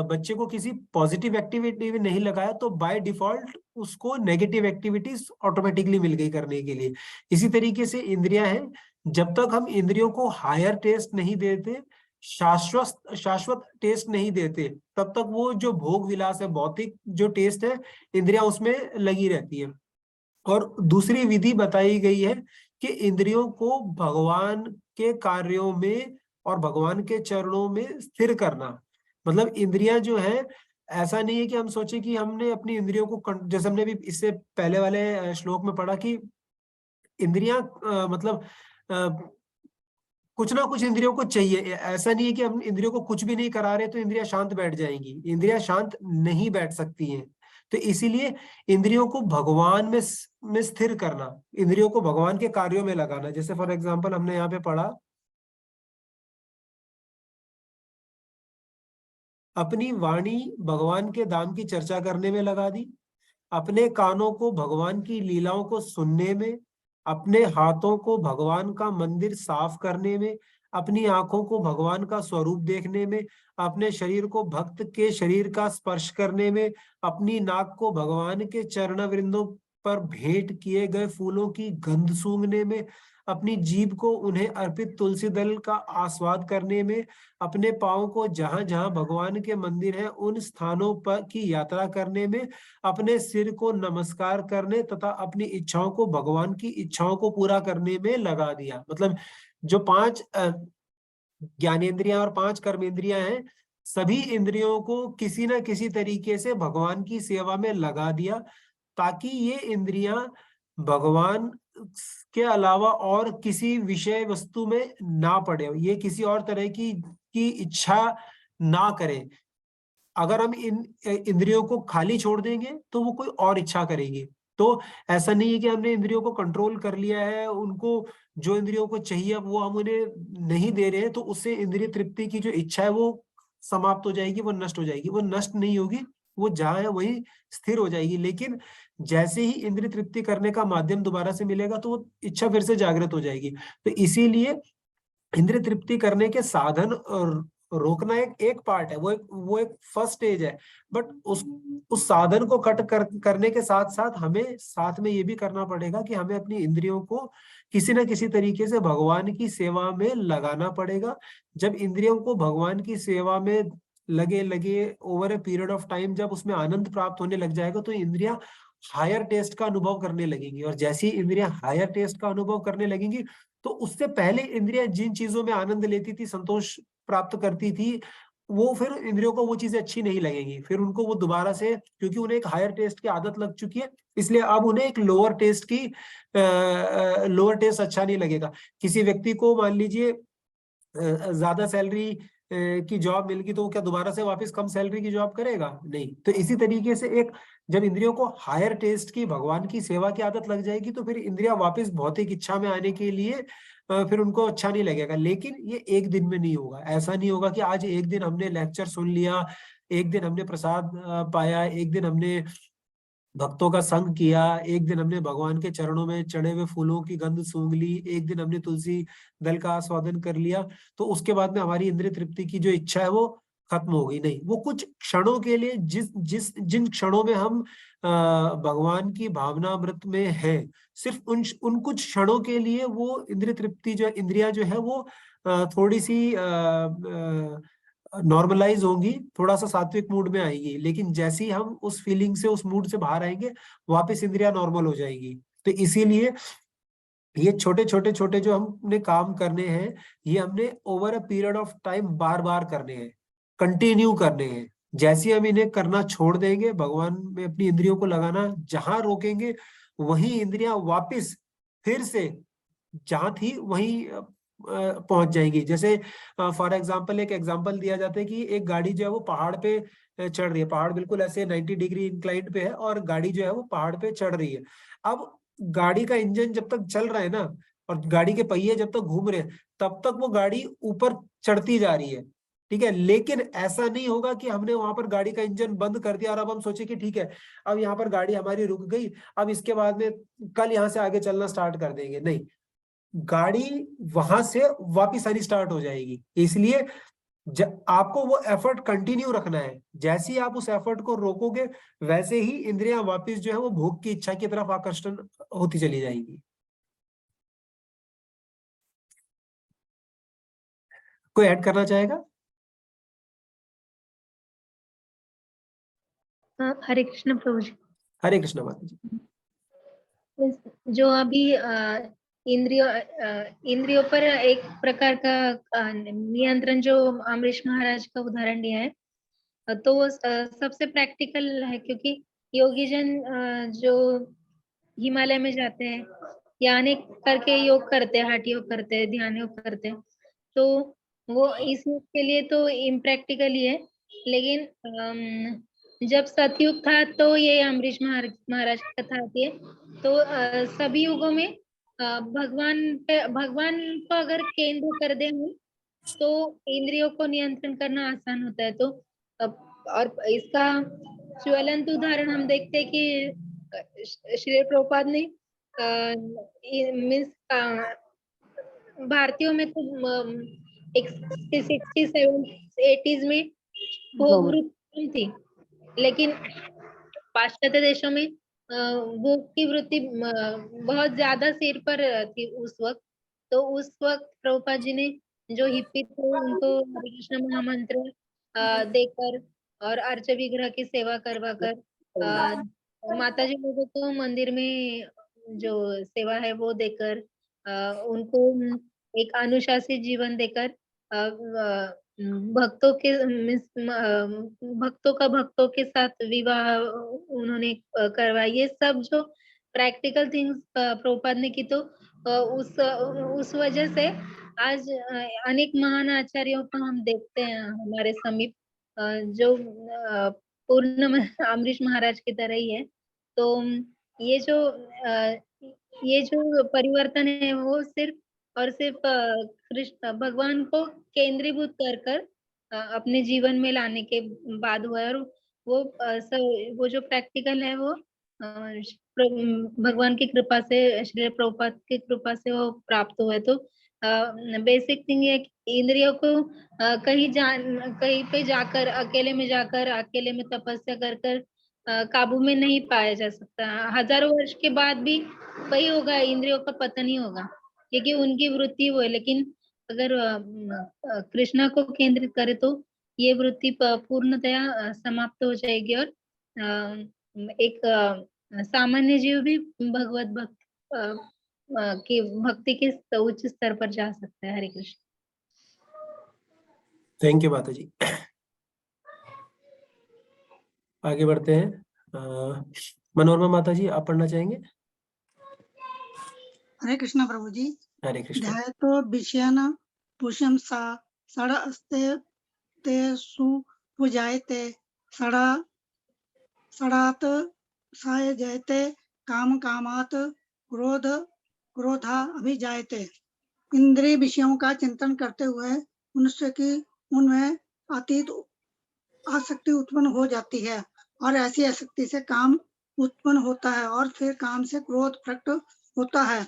[SPEAKER 1] बच्चे को किसी पॉजिटिव एक्टिविटी में नहीं लगाया, तो बाय डिफॉल्ट उसको नेगेटिव एक्टिविटीज ऑटोमेटिकली मिल गई करने के लिए। इसी तरीके से इंद्रियां हैं, जब तक हम इंद्रियों को हायर टेस्ट नहीं देते, शाश्वत टेस्ट नहीं देते, तब तक वो जो भोग विलास है, भौतिक जो टेस्ट है, इंद्रियां उसमें लगी रहती है। और दूसरी विधि बताई गई है कि इंद्रियों को भगवान के कार्यों में और भगवान के चरणों में स्थिर करना। मतलब इंद्रियां जो है, ऐसा नहीं है कि हम सोचे कि हमने अपनी इंद्रियों को, जैसे हमने भी इससे पहले वाले श्लोक में पढ़ा कि इंद्रियां मतलब कुछ ना कुछ इंद्रियों को चाहिए। ऐसा नहीं है कि हम इंद्रियों को कुछ भी नहीं करा रहे तो इंद्रियां शांत बैठ जाएंगी। इंद्रियां शांत नहीं बैठ सकती हैं। तो इसीलिए इंद्रियों को भगवान में स्थिर करना, इंद्रियों को भगवान के कार्यों में लगाना। जैसे फॉर एग्जांपल हमने यहाँ पे पढ़ा अपनी वाणी भगवान के धाम की चर्चा करने में लगा दी, अपने कानों को भगवान की लीलाओं को सुनने में, अपने हाथों को भगवान का मंदिर साफ करने में, अपनी आंखों को भगवान का स्वरूप देखने में, अपने शरीर को भक्त के शरीर का स्पर्श करने में, अपनी नाक को भगवान के चरण वृंदों पर भेंट किए गए फूलों की गंध सूंघने में, अपनी जीभ को उन्हें अर्पित तुलसी दल का आस्वाद करने में, अपने पाँव को जहां जहां भगवान के मंदिर हैं उन स्थानों पर की यात्रा करने में, अपने सिर को नमस्कार करने तथा अपनी इच्छाओं को भगवान की इच्छाओं को पूरा करने में लगा दिया। मतलब जो 5 ज्ञानेंद्रियां और 5 कर्मेंद्रियां हैं, सभी इंद्रियों को किसी ना किसी तरीके से भगवान की सेवा में लगा दिया, ताकि ये इंद्रियां भगवान के अलावा और किसी विषय वस्तु में ना पड़े, ये किसी और तरह की इच्छा ना करें। अगर हम इन इंद्रियों को खाली छोड़ देंगे तो वो कोई और इच्छा करेंगे। तो ऐसा नहीं है कि हमने इंद्रियों को कंट्रोल कर लिया है, उनको जो इंद्रियों को चाहिए वो हम उन्हें नहीं दे रहे हैं, तो उससे इंद्रिय तृप्ति की जो इच्छा है वो समाप्त हो जाएगी, वो नष्ट हो जाएगी। वो नष्ट नहीं होगी, वो जहाँ है वही स्थिर हो जाएगी। लेकिन जैसे ही इंद्रिय तृप्ति करने का माध्यम दोबारा से मिलेगा तो वो इच्छा फिर से जागृत हो जाएगी। तो इसीलिए इंद्रिय तृप्ति करने के साधन रोकना एक पार्ट है, वो एक फर्स्ट स्टेज है। बट उस साधन को करने के साथ साथ हमें साथ में ये भी करना पड़ेगा कि हमें अपनी इंद्रियों को किसी न किसी तरीके से भगवान की सेवा में लगाना पड़ेगा। जब इंद्रियों को भगवान की सेवा में लगे over a period of time, जब उसमें आनंद प्राप्त होने लग जाएगा तो इंद्रियां हायर टेस्ट का अनुभव करने लगेंगी। और जैसे ही इंद्रियां हायर टेस्ट का अनुभव करने लगेंगी तो उससे पहले इंद्रियां जिन चीजों में आनंद लेती थी, संतोष प्राप्त करती थी, वो फिर इंद्रियों को वो चीजें अच्छी नहीं लगेंगी। फिर उनको वो दोबारा से, क्योंकि उन्हें एक हायर टेस्ट की आदत लग चुकी है, इसलिए अब उन्हें एक लोअर टेस्ट अच्छा नहीं लगेगा। किसी व्यक्ति को मान लीजिए ज्यादा सैलरी की जॉब मिल गई तो वो क्या दोबारा से वापस कम सैलरी की जॉब करेगा? नहीं। तो इसी तरीके से एक जब इंद्रियों को हायर टेस्ट की भगवान की सेवा की आदत लग जाएगी तो फिर इंद्रियां वापस भौतिक इच्छा में आने के लिए फिर उनको अच्छा नहीं लगेगा। लेकिन ये एक दिन में नहीं होगा। ऐसा नहीं होगा कि आज एक दिन हमने लेक्चर सुन लिया, एक दिन हमने प्रसाद पाया, एक दिन हमने भक्तों का संग किया, एक दिन हमने भगवान के चरणों में चढ़े हुए फूलों की गंध सूंघ ली, एक दिन हमने तुलसी दल का आस्वादन कर लिया, तो उसके बाद में हमारी इंद्रिय तृप्ति की जो इच्छा है वो खत्म हो गई। नहीं, वो कुछ क्षणों के लिए, जिन क्षणों में हम भगवान की भावनामृत में है, सिर्फ उन कुछ क्षणों के लिए वो इंद्रिय तृप्ति जो इंद्रिया जो है वो थोड़ी सी नॉर्मलाइज होंगी, थोड़ा सा सात्विक मूड में आएगी। लेकिन जैसे ही हम उस फीलिंग से, उस मूड से बाहर आएंगे, वापस इंद्रिया नॉर्मल हो जाएगी। तो इसीलिए ये छोटे जो हमने काम करने हैं, ये हमने over a period of time बार बार करने हैं, कंटिन्यू करने हैं। जैसे हम इन्हें करना छोड़ देंगे, भगवान में अपनी इंद्रियों को लगाना जहां रोकेंगे, वही इंद्रियां वापस फिर से जहां थी वहीं पहुंच जाएंगी। जैसे फॉर एग्जांपल एक एग्जांपल दिया जाता है कि एक गाड़ी जो है वो पहाड़ पे चढ़ रही है, पहाड़ बिल्कुल ऐसे 90 डिग्री इंक्लाइंड पे है और गाड़ी जो है वो पहाड़ पे चढ़ रही है। अब गाड़ी का इंजन जब तक चल रहा है ना, और गाड़ी के पहिए जब तक घूम रहे हैं, तब तक वो गाड़ी ऊपर चढ़ती जा रही है, ठीक है। लेकिन ऐसा नहीं होगा कि हमने वहां पर गाड़ी का इंजन बंद कर दिया और अब हम सोचे कि ठीक है, अब यहाँ पर गाड़ी हमारी रुक गई, अब इसके बाद में कल यहाँ से आगे चलना स्टार्ट कर देंगे। नहीं, गाड़ी वहां से वापिस आनी स्टार्ट हो जाएगी। इसलिए आपको वो एफर्ट कंटिन्यू रखना है। जैसे ही आप उस एफर्ट को रोकोगे, वैसे ही इंद्रियां वापिस जो है वो भोग की इच्छा की तरफ आकर्षण होती चली जाएगी। कोई ऐड करना चाहेगा?
[SPEAKER 10] हरे कृष्ण प्रभु जी।
[SPEAKER 1] हरे कृष्ण माता जी।
[SPEAKER 10] जो अभी इंद्रियों पर एक प्रकार का नियंत्रण जो अमरीश महाराज का उदाहरण दिया है, तो वो सबसे प्रैक्टिकल है, क्योंकि योगी जन जो हिमालय में जाते हैं या अनेक करके योग करते हैं, हठ योग करते हैं, ध्यान योग करते हैं, तो वो इस योग के लिए तो इम्प्रैक्टिकल ही है। लेकिन जब सतयुग था तो ये अमरीश महाराज की कथा आती है, तो सभी युगों में भगवान को अगर केंद्र कर दे हम, तो इंद्रियों को नियंत्रण करना आसान होता है। तो और इसका ज्वलंत उदाहरण हम देखते हैं कि श्री प्रभुपाद ने मीन्स भारतीयों में तो एक 60s में भोग वृत्ति थी, लेकिन पाश्चात्य देशों में भोग की वृत्ति बहुत ज्यादा सिर पर थी उस वक्त। तो उस वक्त प्रभुपाद जी ने जो हिप्पी थे उनको हरे कृष्ण महामंत्र देकर और अर्च विग्रह की सेवा करवाकर माता जी लोगों को मंदिर में जो सेवा है वो देकर उनको एक अनुशासित जीवन देकर भक्तों के भक्तों के साथ विवाह उन्होंने करवाया। ये सब जो प्रैक्टिकल थिंग्स प्रभुपाद ने की, तो उस वजह से आज अनेक महान आचार्यों को हम देखते हैं हमारे समीप, जो पूर्ण अमरीश महाराज की तरह ही है। तो ये जो परिवर्तन है वो सिर्फ और सिर्फ कृष्ण भगवान को केंद्रीभूत कर अपने जीवन में लाने के बाद हुआ है। और वो जो प्रैक्टिकल है वो भगवान की कृपा से, श्री प्रभुपाद की कृपा से वो प्राप्त हुआ है। तो बेसिक थिंग है कि इंद्रियों को कहीं पे जाकर अकेले में तपस्या कर काबू में नहीं पाया जा सकता। हजारों वर्ष के बाद भी वही होगा, इंद्रियों का पतन ही होगा, क्योंकि उनकी वृत्ति वो है। लेकिन अगर कृष्णा को केंद्रित करे तो ये वृत्ति पूर्णतया समाप्त हो जाएगी और एक सामान्य जीव भी भगवत भक्त की भक्ति के उच्च स्तर पर जा सकता है। हरे कृष्ण।
[SPEAKER 1] थैंक यू माता जी। आगे बढ़ते हैं। मनोरमा माता जी, आप पढ़ना चाहेंगे?
[SPEAKER 11] हरे कृष्णा प्रभु जी।
[SPEAKER 1] हरे कृष्ण।
[SPEAKER 11] ध्यायतो विषयान पुष्यम सा षडस्ते ते सुपूजायते षडात साय जयते काम कामात क्रोधा अभिजायते। इंद्रिय विषयों का चिंतन करते हुए मनुष्य की उनमें अतीत आसक्ति उत्पन्न हो जाती है और ऐसी आसक्ति से काम उत्पन्न होता है और फिर काम से क्रोध प्रकट होता है।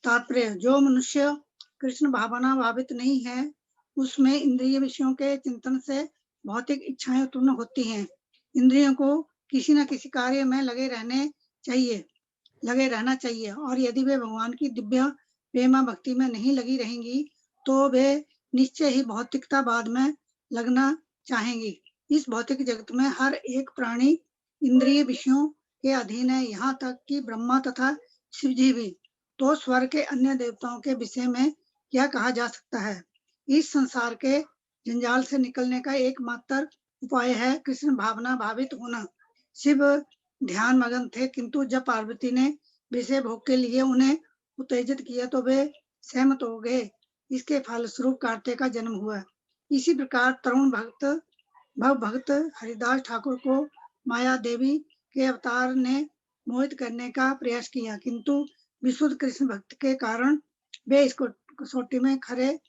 [SPEAKER 11] तात्पर्य, जो मनुष्य कृष्ण भावना भावित नहीं है उसमें इंद्रिय विषयों के चिंतन से भौतिक इच्छाएं उत्पन्न होती हैं। इंद्रियों को किसी न किसी कार्य में लगे रहना चाहिए और यदि वे भगवान की दिव्य प्रेमा भक्ति में नहीं लगी रहेंगी तो वे निश्चय ही भौतिकतावाद में लगना चाहेंगी। इस भौतिक जगत में हर एक प्राणी इंद्रिय विषयों के अधीन है, यहाँ तक कि ब्रह्मा तथा शिवजी भी। तो स्वर्ग के अन्य देवताओं के विषय में क्या कहा जा सकता है? इस संसार के जंजाल से निकलने का एकमात्र उपाय है कृष्ण भावना भावित होना। शिव ध्यान मगन थे, किंतु जब पार्वती ने विषय भोग के लिए उन्हें उत्तेजित किया तो वे सहमत हो गए। इसके फलस्वरूप कार्तिक का जन्म हुआ। इसी प्रकार तरुण भक्त हरिदास ठाकुर को माया देवी के अवतार ने मोहित करने का प्रयास किया, किंतु विशुद्ध कृष्ण भक्त के कारण वे इस कसौटी में खरे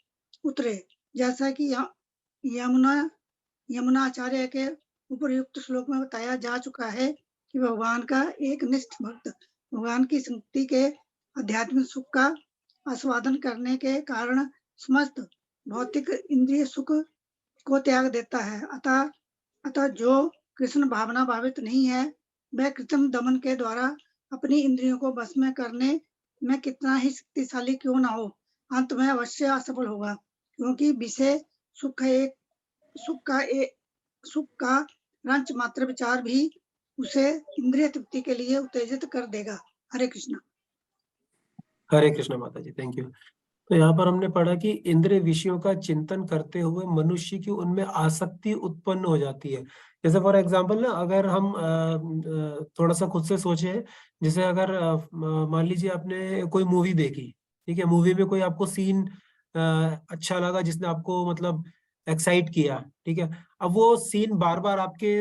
[SPEAKER 11] उतरे। जैसा कि यमुनाचार्य के उपयुक्त श्लोक में बताया जा चुका है कि भगवान का एक निष्ठ भक्त भगवान की संगति के आध्यात्मिक सुख का आस्वादन करने के कारण समस्त भौतिक इंद्रिय सुख को त्याग देता है। अतः जो कृष्ण भावना भावित नहीं है वह कृत्रिम दमन के द्वारा अपनी इंद्रियों को बस में करने में कितना ही शक्तिशाली क्यों ना हो, अंत में अवश्य असफल होगा, क्योंकि विषय सुख का रंच मात्र विचार भी उसे इंद्रिय तृप्ति के लिए उत्तेजित कर देगा। हरे कृष्णा।
[SPEAKER 1] हरे कृष्ण माता जी, थैंक यू। तो यहाँ पर हमने पढ़ा कि इंद्रिय विषयों का चिंतन करते हुए मनुष्य की उनमें आसक्ति उत्पन्न हो जाती है। जैसे फॉर एग्जांपल ना, अगर हम थोड़ा सा खुद से सोचे, जैसे अगर मान लीजिए आपने कोई मूवी देखी, ठीक है, मूवी में कोई आपको सीन अच्छा लगा जिसने आपको मतलब एक्साइट किया, ठीक है, अब वो सीन बार बार आपके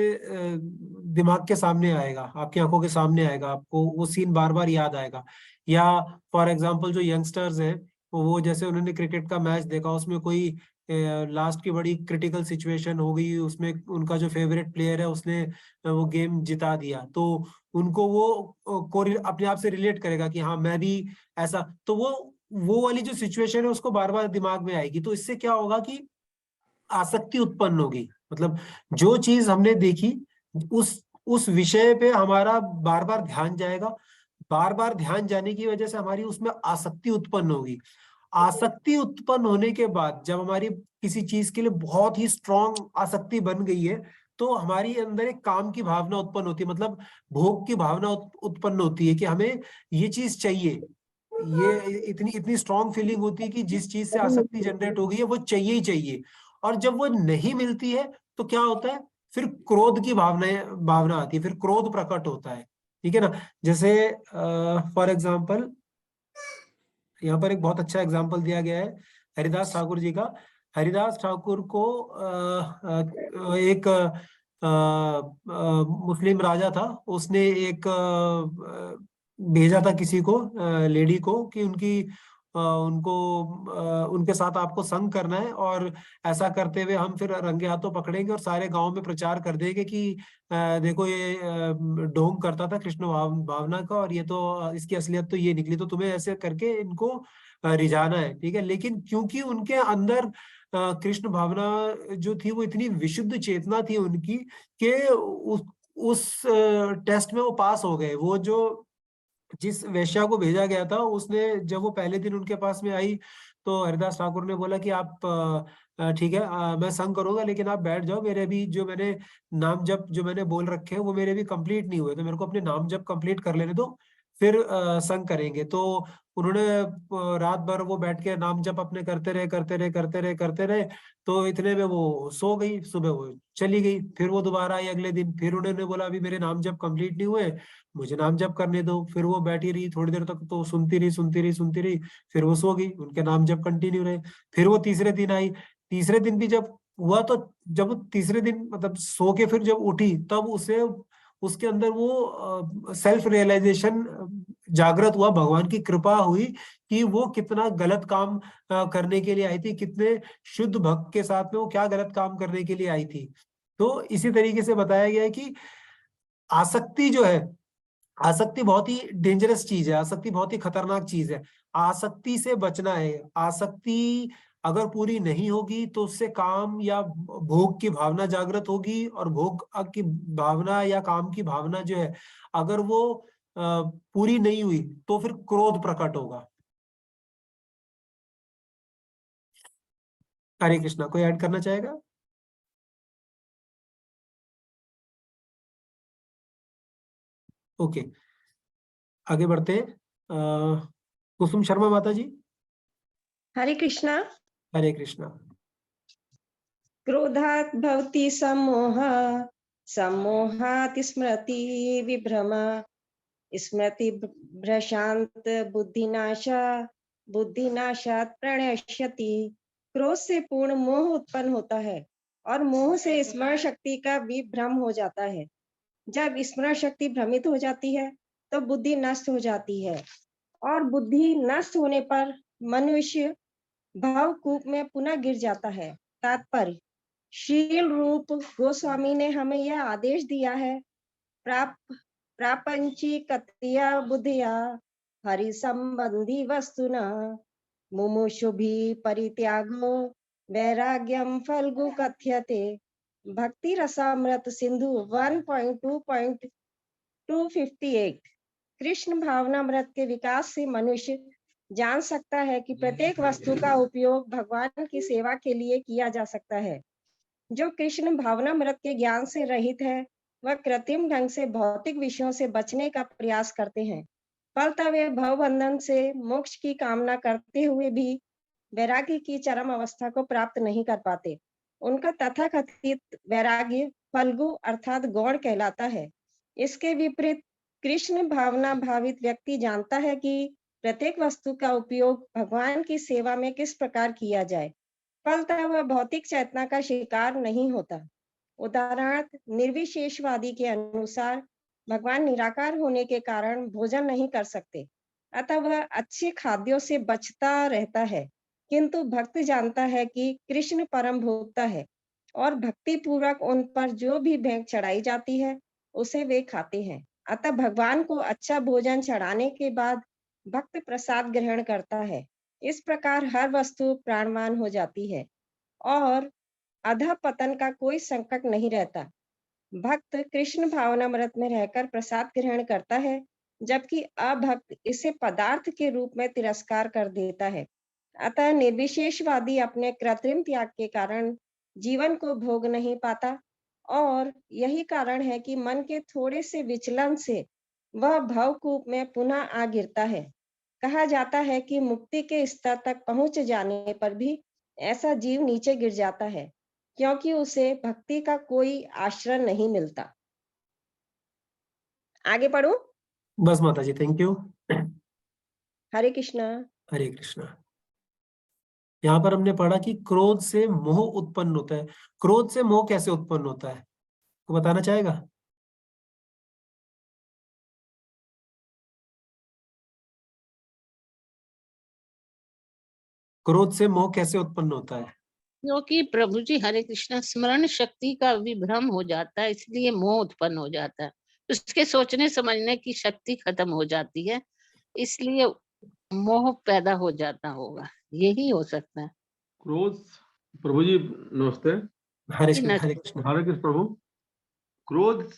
[SPEAKER 1] दिमाग के सामने आएगा, आपकी आंखों के सामने आएगा, आपको वो सीन बार बार याद आएगा। या फॉर एग्जाम्पल जो यंगस्टर्स हैं वो जैसे उन्होंने क्रिकेट का मैच देखा, उसमें कोई लास्ट की बड़ी क्रिटिकल सिचुएशन हो गई, उसमें उनका जो फेवरेट प्लेयर है उसने वो गेम जिता दिया, तो उनको वो अपने आप से रिलेट करेगा कि हाँ मैं भी ऐसा, तो वो वाली जो सिचुएशन है उसको बार बार दिमाग में आएगी। तो इससे क्या होगा कि आसक्ति उत्पन्न होगी, मतलब जो चीज हमने देखी उस विषय पे हमारा बार बार ध्यान जाएगा, बार बार ध्यान जाने की वजह से हमारी उसमें आसक्ति उत्पन्न होगी। आसक्ति उत्पन्न होने के बाद जब हमारी किसी चीज के लिए बहुत ही स्ट्रांग आसक्ति बन गई है, तो हमारी अंदर एक काम की भावना उत्पन्न होती है, मतलब भोग की भावना उत्पन्न होती है कि हमें ये चीज चाहिए। ये इतनी इतनी स्ट्रांग फीलिंग होती है कि जिस चीज से आसक्ति जनरेट हो गई है वो चाहिए ही चाहिए। और जब वो नहीं मिलती है तो क्या होता है, फिर क्रोध की भावना आती है, फिर क्रोध प्रकट होता है, ठीक है ना। जैसे फॉर एग्जाम्पल यहाँ पर एक बहुत अच्छा एग्जाम्पल दिया गया है हरिदास ठाकुर जी का। हरिदास ठाकुर को एक मुस्लिम राजा था, उसने एक भेजा था किसी को, लेडी को, कि उनको उनके साथ आपको संग करना है, और ऐसा करते हुए हम फिर रंगे हाथों पकड़ेंगे और सारे गांव में प्रचार कर देंगे कि देखो ये ढोंग करता था कृष्ण भावना का, और ये तो इसकी असलियत तो ये निकली, तो तुम्हें ऐसे करके इनको रिझाना है, ठीक है। लेकिन क्योंकि उनके अंदर कृष्ण भावना जो थी वो इतनी विशुद्ध चेतना थी उनकी, कि उस टेस्ट में वो पास हो गए। वो जो जिस वेश्या को भेजा गया था, उसने जब वो पहले दिन उनके पास में आई, तो हरिदास ठाकुर ने बोला कि आप ठीक है, मैं संग करूंगा, लेकिन आप बैठ जाओ, मेरे भी जो मैंने नाम जप जो मैंने बोल रखे हैं वो मेरे भी कंप्लीट नहीं हुए, तो मेरे को अपने नाम जप कंप्लीट कर लेने दो, फिर संग करेंगे। तो उन्होंने रात भर वो बैठ के नाम जप अपने करते रहे, तो इतने में वो सो गई, सुबह वो चली गई। फिर वो दोबारा आई अगले दिन, फिर उन्होंने बोला अभी मेरे नाम जप कंप्लीट नहीं हुए, मुझे नाम जप करने दो। फिर वो बैठी रही थोड़ी देर तक, तो सुनती रही, फिर वो सो गई, उनके नाम जप कंटिन्यू रहे। फिर वो तीसरे दिन आई, तीसरे दिन भी जब हुआ, तो जब वो तीसरे दिन मतलब सो के फिर जब उठी, तब उसे उसके अंदर वो सेल्फ रियलाइजेशन जागृत हुआ, भगवान की कृपा हुई कि वो कितना गलत काम करने के लिए आई थी, कितने शुद्ध भक्त के साथ में वो क्या गलत काम करने के लिए आई थी। तो इसी तरीके से बताया गया है कि आसक्ति जो है, आसक्ति बहुत ही डेंजरस चीज है, आसक्ति बहुत ही खतरनाक चीज है। आसक्ति से बचना है। आसक्ति अगर पूरी नहीं होगी तो उससे काम या भोग की भावना जागृत होगी, और भोग की भावना या काम की भावना जो है, अगर वो पूरी नहीं हुई तो फिर क्रोध प्रकट होगा। हरे कृष्णा, कोई ऐड करना चाहेगा? ओके, आगे बढ़ते हैं। कुसुम शर्मा माता जी।
[SPEAKER 12] हरे कृष्णा।
[SPEAKER 1] हरे कृष्णा।
[SPEAKER 12] क्रोधात् भवति सम्मोहः, सम्मोहात् स्मृति विभ्रम, स्मृति भ्रशांत बुद्धिनाशा, बुद्धिनाशात् प्रणश्यति। क्रोध से पूर्ण मोह उत्पन्न होता है और मोह से स्मरण शक्ति का विभ्रम हो जाता है। जब स्मरण शक्ति भ्रमित हो जाती है तो बुद्धि नष्ट हो जाती है, और बुद्धि नष्ट होने पर मनुष्य भावकूप में पुनः गिर जाता है। तात्पर्य, शील रूप गोस्वामी ने हमें यह आदेश दिया है, प्रापंचिकतया बुद्धिया हरि संबंधी वस्तुना मुमुक्षुभि परित्यागो वैराग्यम फल्गु कथ्यते। भक्ति रसामृत सिंधु 1.2.258। कृष्ण भावनामृत के विकास से मनुष्य जान सकता है कि प्रत्येक वस्तु का उपयोग भगवान की सेवा के लिए किया जा सकता है। जो कृष्ण भावनामृत के ज्ञान से रहित है, वह कृत्रिम ढंग से भौतिक विषयों से बचने का प्रयास करते हैं, फलतः वे भवबंधन से मोक्ष की कामना करते हुए भी वैराग्य की चरम अवस्था को प्राप्त नहीं कर पाते। उनका तथाकथित वैराग्य फल्गु अर्थात गौण कहलाता है। इसके विपरीत कृष्ण भावना भावित व्यक्ति जानता है कि प्रत्येक वस्तु का उपयोग भगवान की सेवा में किस प्रकार किया जाए, फलतः वह भौतिक चेतना का शिकार नहीं होता। उदाहरणार्थ, निर्विशेषवादी के अनुसार भगवान निराकार होने के कारण भोजन नहीं कर सकते, अतः वह अच्छे खाद्यों से बचता रहता है, किंतु भक्त जानता है कि कृष्ण परम भोक्ता है और भक्ति पूर्वक उन पर जो भी भेंट चढ़ाई जाती है उसे वे खाते हैं। अतः भगवान को अच्छा भोजन चढ़ाने के बाद भक्त प्रसाद ग्रहण करता है। इस प्रकार हर वस्तु प्राणवान हो जाती है और अधः पतन का कोई संकट नहीं रहता। भक्त कृष्ण भावनामृत में रहकर प्रसाद ग्रहण करता है, जबकि अभक्त इसे पदार्थ के रूप में तिरस्कार कर देता है। अतः निर्विशेषवादी अपने कृत्रिम त्याग के कारण जीवन को भोग नहीं पाता और यही कारण है कि मन के थोड़े से विचलन से वह भवकूप में पुनः आ गिरता है। कहा जाता है कि मुक्ति के स्तर तक पहुंच जाने पर भी ऐसा जीव नीचे गिर जाता है, क्योंकि उसे भक्ति का कोई आश्रय नहीं मिलता। आगे पढ़ो।
[SPEAKER 1] बस माता जी, थैंक यू।
[SPEAKER 12] हरे कृष्णा।
[SPEAKER 1] हरे कृष्णा। यहाँ पर हमने पढ़ा कि क्रोध से मोह उत्पन्न होता है। क्रोध से मोह कैसे उत्पन्न होता है, तो बताना चाहेगा? क्रोध से मोह कैसे उत्पन्न होता है?
[SPEAKER 5] क्योंकि प्रभु जी हरे कृष्णा स्मरण शक्ति का विभ्रम हो जाता है, इसलिए मोह उत्पन्न हो जाता है। उसके सोचने समझने की शक्ति खत्म हो जाती है, इसलिए मोह पैदा हो जाता होगा, यही हो सकता है।
[SPEAKER 13] क्रोध, प्रभु जी नमस्ते।
[SPEAKER 1] हरे कृष्ण। हरे कृष्ण।
[SPEAKER 13] हरे कृष्ण प्रभु। क्रोध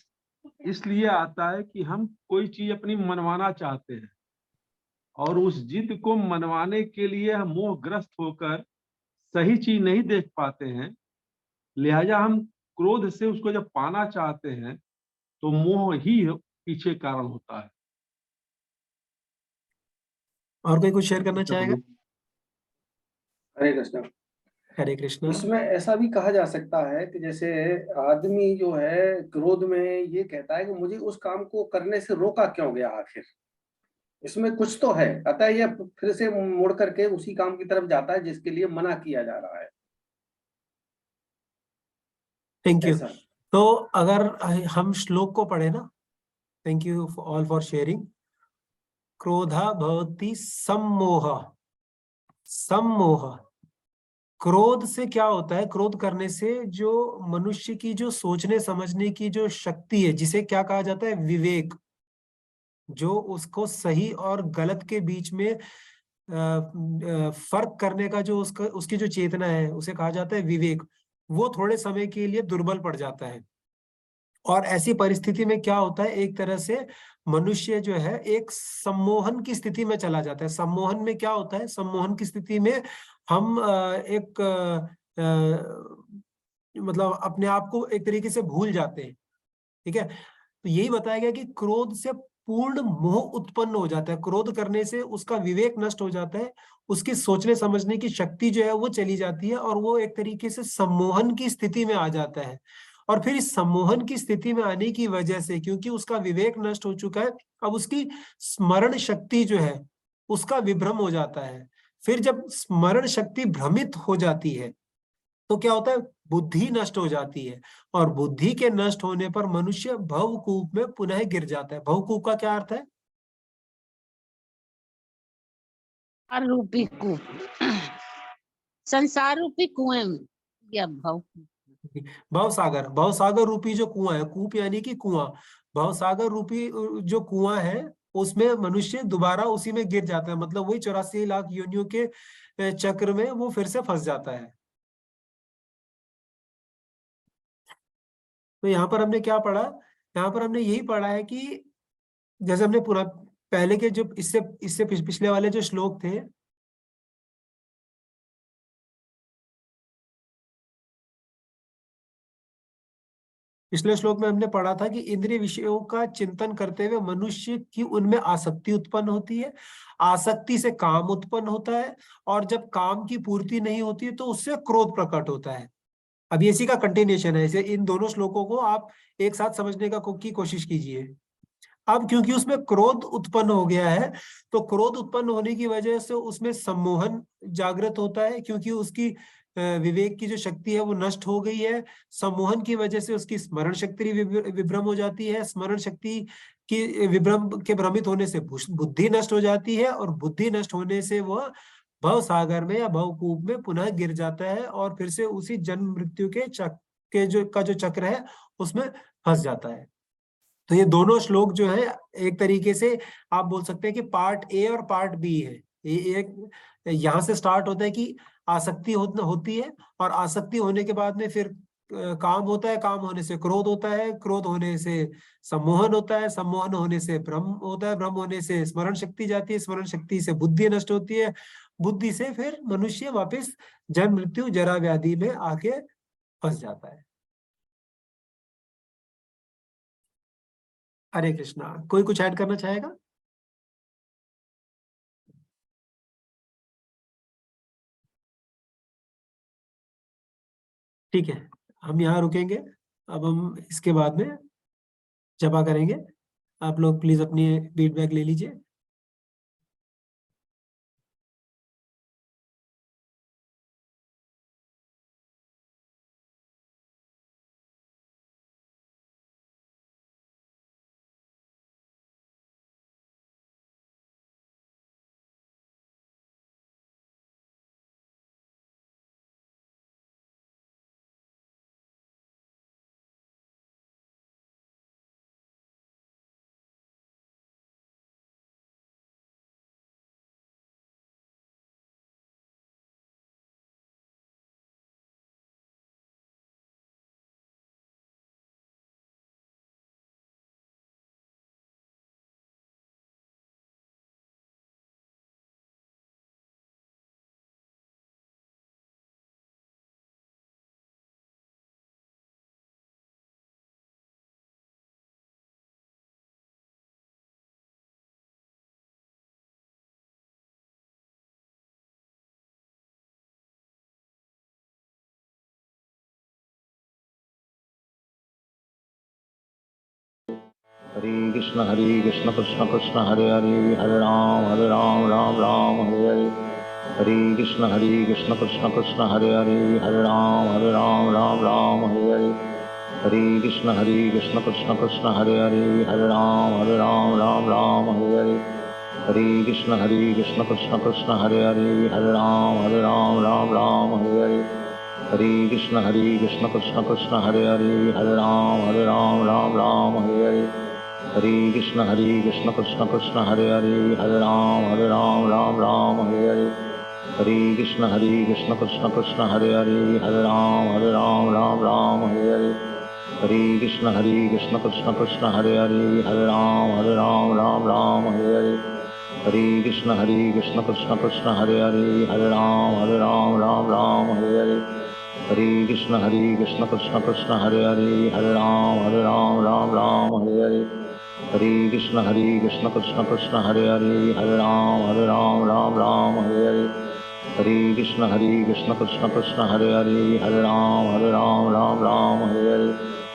[SPEAKER 13] इसलिए आता है कि हम कोई चीज अपनी मनवाना चाहते हैं और उस जिद को मनवाने के लिए हम मोहग्रस्त होकर सही चीज नहीं देख पाते हैं, लिहाजा हम क्रोध से उसको जब पाना चाहते हैं तो मोह ही पीछे कारण होता है।
[SPEAKER 1] और कोई कुछ शेयर करना चाहेगा?
[SPEAKER 7] हरे कृष्ण।
[SPEAKER 1] हरे कृष्ण।
[SPEAKER 7] इसमें ऐसा भी कहा जा सकता है कि जैसे आदमी जो है क्रोध में ये कहता है कि मुझे उस काम को करने से रोका क्यों गया, आखिर इसमें कुछ तो है, अतः यह फिर से मुड़ करके उसी काम की तरफ जाता है जिसके लिए मना किया जा रहा है।
[SPEAKER 1] Thank you. तो अगर हम श्लोक को पढ़े ना, thank you all for sharing. क्रोधा भवति सम्मोह। सम्मोह, क्रोध से क्या होता है? क्रोध करने से जो मनुष्य की जो सोचने समझने की जो शक्ति है, जिसे क्या कहा जाता है? विवेक, जो उसको सही और गलत के बीच में फर्क करने का जो उसकी जो चेतना है, उसे कहा जाता है विवेक। वो थोड़े समय के लिए दुर्बल पड़ जाता है और ऐसी परिस्थिति में क्या होता है? एक तरह से मनुष्य जो है एक सम्मोहन की स्थिति में चला जाता है। सम्मोहन में क्या होता है? सम्मोहन की स्थिति में हम मतलब अपने आप को एक तरीके से भूल जाते हैं। ठीक है, तो यही बताया गया कि क्रोध से पूर्ण मोह उत्पन्न हो जाता है। क्रोध करने से उसका विवेक नष्ट हो जाता है, उसकी सोचने समझने की शक्ति जो है वो चली जाती है और वो एक तरीके से सम्मोहन की स्थिति में आ जाता है। और फिर इस सम्मोहन की स्थिति में आने की वजह से, क्योंकि उसका विवेक नष्ट हो चुका है, अब उसकी स्मरण शक्ति जो है उसका विभ्रम हो जाता है। फिर जब स्मरण शक्ति भ्रमित हो जाती है तो क्या होता है? बुद्धि नष्ट हो जाती है और बुद्धि के नष्ट होने पर मनुष्य भवकूप में पुनः गिर जाता है। भवकूप का क्या अर्थ है?
[SPEAKER 5] रूपी कूप, संसार रूपी कुएं या
[SPEAKER 1] भवसागर। भवसागर रूपी जो कुआं है, कूप यानी कि कुआं, भवसागर रूपी जो कुआं है उसमें मनुष्य दोबारा उसी में गिर जाता है। मतलब वही 84 लाख योनियों के चक्र में वो फिर से फंस जाता है। तो यहाँ पर हमने क्या पढ़ा? यहाँ पर हमने यही पढ़ा है कि जैसे हमने पूरा पहले के जो इससे पिछले वाले जो श्लोक थे, पिछले श्लोक में हमने पढ़ा था कि इंद्रिय विषयों का चिंतन करते हुए मनुष्य की उनमें आसक्ति उत्पन्न होती है, आसक्ति से काम उत्पन्न होता है और जब काम की पूर्ति नहीं होती है तो उससे क्रोध प्रकट होता है। अब इसी का कंटिन्यूएशन है, इसे इन दोनों श्लोकों को आप एक साथ समझने की कोशिश कीजिए। अब क्योंकि उसमें क्रोध उत्पन्न हो गया है तो क्रोध उत्पन्न होने की वजह से उसमें सम्मोहन जागृत होता है, क्योंकि उसकी विवेक की जो शक्ति है वो नष्ट हो गई है। सम्मोहन की वजह से उसकी स्मरण शक्ति विभ्रम हो जाती है, स्मरण शक्ति की विभ्रम के भ्रमित होने से बुद्धि नष्ट हो जाती है और बुद्धि नष्ट होने से वह भव सागर में या भवकूप में पुनः गिर जाता है और फिर से उसी जन्म मृत्यु के जो चक्र है उसमें फंस जाता है। तो ये दोनों श्लोक जो है एक तरीके से आप बोल सकते हैं कि पार्ट ए और पार्ट बी है। ये एक यहाँ से स्टार्ट होता है कि आसक्ति होती है, और आसक्ति होने के बाद में फिर काम होता है, काम होने से क्रोध होता है, क्रोध होने से सम्मोहन होता है, सम्मोहन होने से भ्रम होता है, भ्रम होने से स्मरण शक्ति जाती है, स्मरण शक्ति से बुद्धि नष्ट होती है, बुद्धि से फिर मनुष्य वापस जन्म मृत्यु जरा व्याधि में आके फंस जाता है। हरे कृष्णा। कोई कुछ ऐड करना चाहेगा? ठीक है, हम यहाँ रुकेंगे। अब हम इसके बाद में जपा करेंगे। आप लोग प्लीज अपनी फीडबैक ले लीजिए।
[SPEAKER 14] हरे कृष्ण कृष्ण कृष्ण हरे हरे, हरे राम राम राम हरे हरे, हरे कृष्ण कृष्ण कृष्ण हरे हरे, हरे राम राम हरे हरे, हरे कृष्ण कृष्ण कृष्ण हरे हरे, हरे राम राम हरे हरे, हरे कृष्ण कृष्ण कृष्ण हरे हरे, हरे राम हरे हरे, हरे कृष्ण कृष्ण कृष्ण हरे हरे, हरे राम हरे हरे, हरे कृष्ण कृष्ण कृष्ण हरे हरे, हरे राम हरे हरे, हरे कृष्ण कृष्ण कृष्ण हरे हरे, हरे राम हरे हरे, हरे कृष्ण कृष्ण कृष्ण हरे हरे, हरे राम हरे हरे, हरे कृष्ण कृष्ण कृष्ण हरे हरे, हरे राम हरे हरे, हरे कृष्ण कृष्ण कृष्ण हरे हरे, हरे राम हरे हरे, हरे कृष्ण कृष्ण कृष्ण हरे हरे, हरे राम हरे हरे,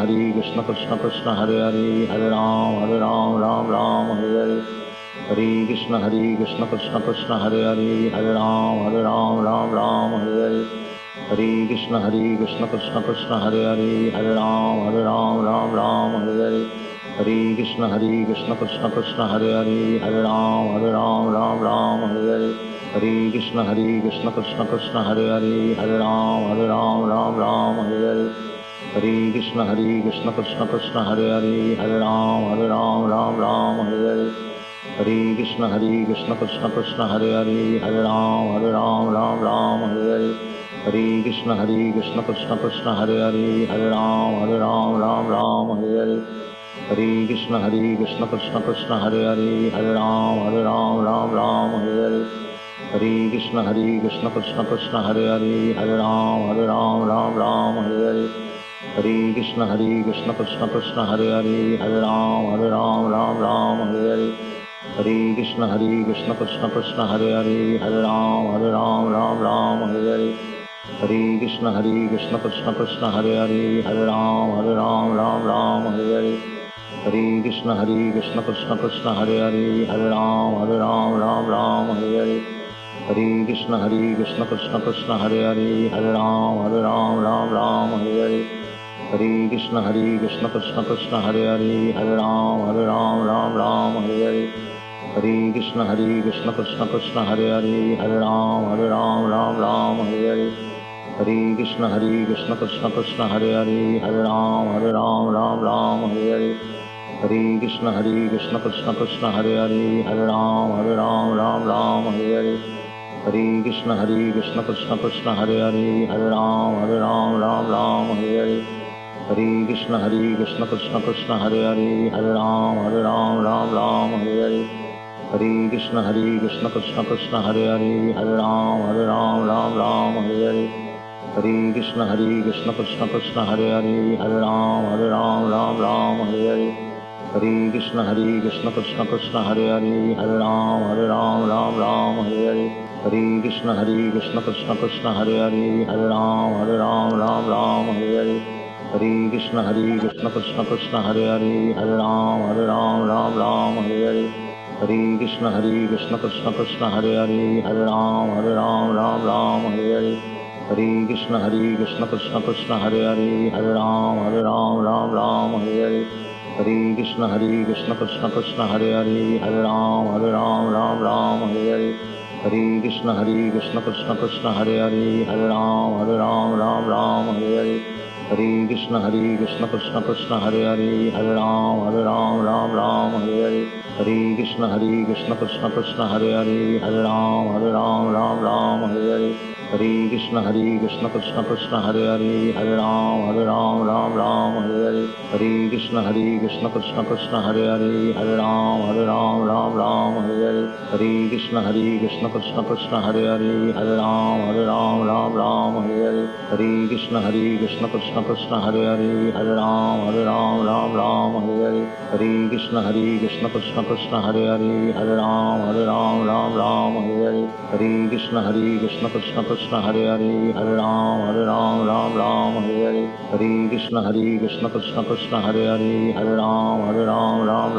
[SPEAKER 14] हरे कृष्ण कृष्ण कृष्ण हरे हरे, हरे राम हरे हरे, हरे कृष्ण कृष्ण कृष्ण हरे हरे, हरे राम हरे हरे, हरे कृष्ण कृष्ण कृष्ण हरे हरे, हरे राम हरे हरे, हरे कृष्ण कृष्ण कृष्ण हरे हरे, हरे राम हरे हरे, हरे कृष्ण कृष्ण कृष्ण हरे हरे, हरे राम हरे हरे, हरे कृष्ण कृष्ण कृष्ण हरे हरे, हरे राम हरे हरे, हरे कृष्ण कृष्ण कृष्ण हरे हरे, हरे राम हरे हरे, हरे कृष्ण कृष्ण कृष्ण हरे हरे, हरे राम हरे हरे, हरे कृष्ण कृष्ण कृष्ण हरे हरे, हरे राम हरे हरे, हरे कृष्ण कृष्ण कृष्ण हरे हरे, हरे राम हरे हरे, हरे कृष्ण कृष्ण कृष्ण हरे हरे, हरे राम हरे हरे, हरे कृष्ण कृष्ण कृष्ण हरे हरे, हरे राम हरे हरे, हरे कृष्ण कृष्ण कृष्ण हरे हरे, हरे राम हरे हरे, हरे कृष्ण कृष्ण कृष्ण हरे हरे, हरे राम हरे हरे, हरे कृष्ण कृष्ण कृष्ण हरे हरे, हरे राम हरे हरे, हरे कृष्ण कृष्ण कृष्ण हरे हरे, हरे राम हरे हरे, हरे कृष्ण कृष्ण कृष्ण हरे हरे, हरे राम हरे हरे, हरे कृष्ण कृष्ण कृष्ण हरे हरे, हरे राम राम राम हरे हरे, हरे कृष्ण कृष्ण कृष्ण हरे हरे, हरे राम राम राम हरे हरे, हरे कृष्ण कृष्ण कृष्ण हरे हरे, हरे राम राम हरे हरे, हरे कृष्ण कृष्ण कृष्ण हरे हरे, हरे राम राम हरे हरे, हरे कृष्ण कृष्ण कृष्ण हरे हरे, हरे राम राम हरे हरे, हरे कृष्ण कृष्ण कृष्ण हरे हरे, हरे राम हरे हरे, हरे कृष्ण कृष्ण कृष्ण हरे हरे, हरे राम हरे हरे, हरे कृष्ण कृष्ण कृष्ण हरे हरे, हरे राम हरे हरे, हरे कृष्ण कृष्ण कृष्ण हरे हरे, हरे राम हरे हरे, हरे कृष्ण कृष्ण कृष्ण हरे हरे, हरे राम हरे हरे, हरे कृष्ण कृष्ण कृष्ण हरे हरे, हरे राम हरे हरे, हरे कृष्ण कृष्ण कृष्ण हरे हरे, हरे राम हरे हरे, हरे कृष्ण कृष्ण कृष्ण हरे हरे, हरे राम हरे हरे, हरे कृष्ण कृष्ण कृष्ण हरे हरे, हरे राम हरे हरे, हरे कृष्ण कृष्ण कृष्ण हरे हरे, हरे राम हरे हरे, हरे कृष्ण कृष्ण कृष्ण हरे हरे, हरे राम हरे हरे, हरे कृष्ण कृष्ण कृष्ण हरे हरे, हरे राम हरे हरे, हरे कृष्ण कृष्ण कृष्ण हरे हरे, हरे राम हरे हरे, हरे कृष्ण कृष्ण कृष्ण हरे हरे, हरे राम हरे हरे, हरे कृष्ण कृष्ण कृष्ण हरे हरे, हरे राम हरे हरे, हरे कृष्ण कृष्ण कृष्ण हरे हरे, हरे राम हरे हरे, हरे कृष्ण कृष्ण कृष्ण हरे हरे, हरे राम हरे हरे, हरे कृष्ण कृष्ण कृष्ण हरे हरे, हरे राम हरे हरे, हरे कृष्ण कृष्ण कृष्ण हरे हरे, हरे राम हरे हरे, हरे कृष्ण कृष्ण कृष्ण हरे हरे, हरे राम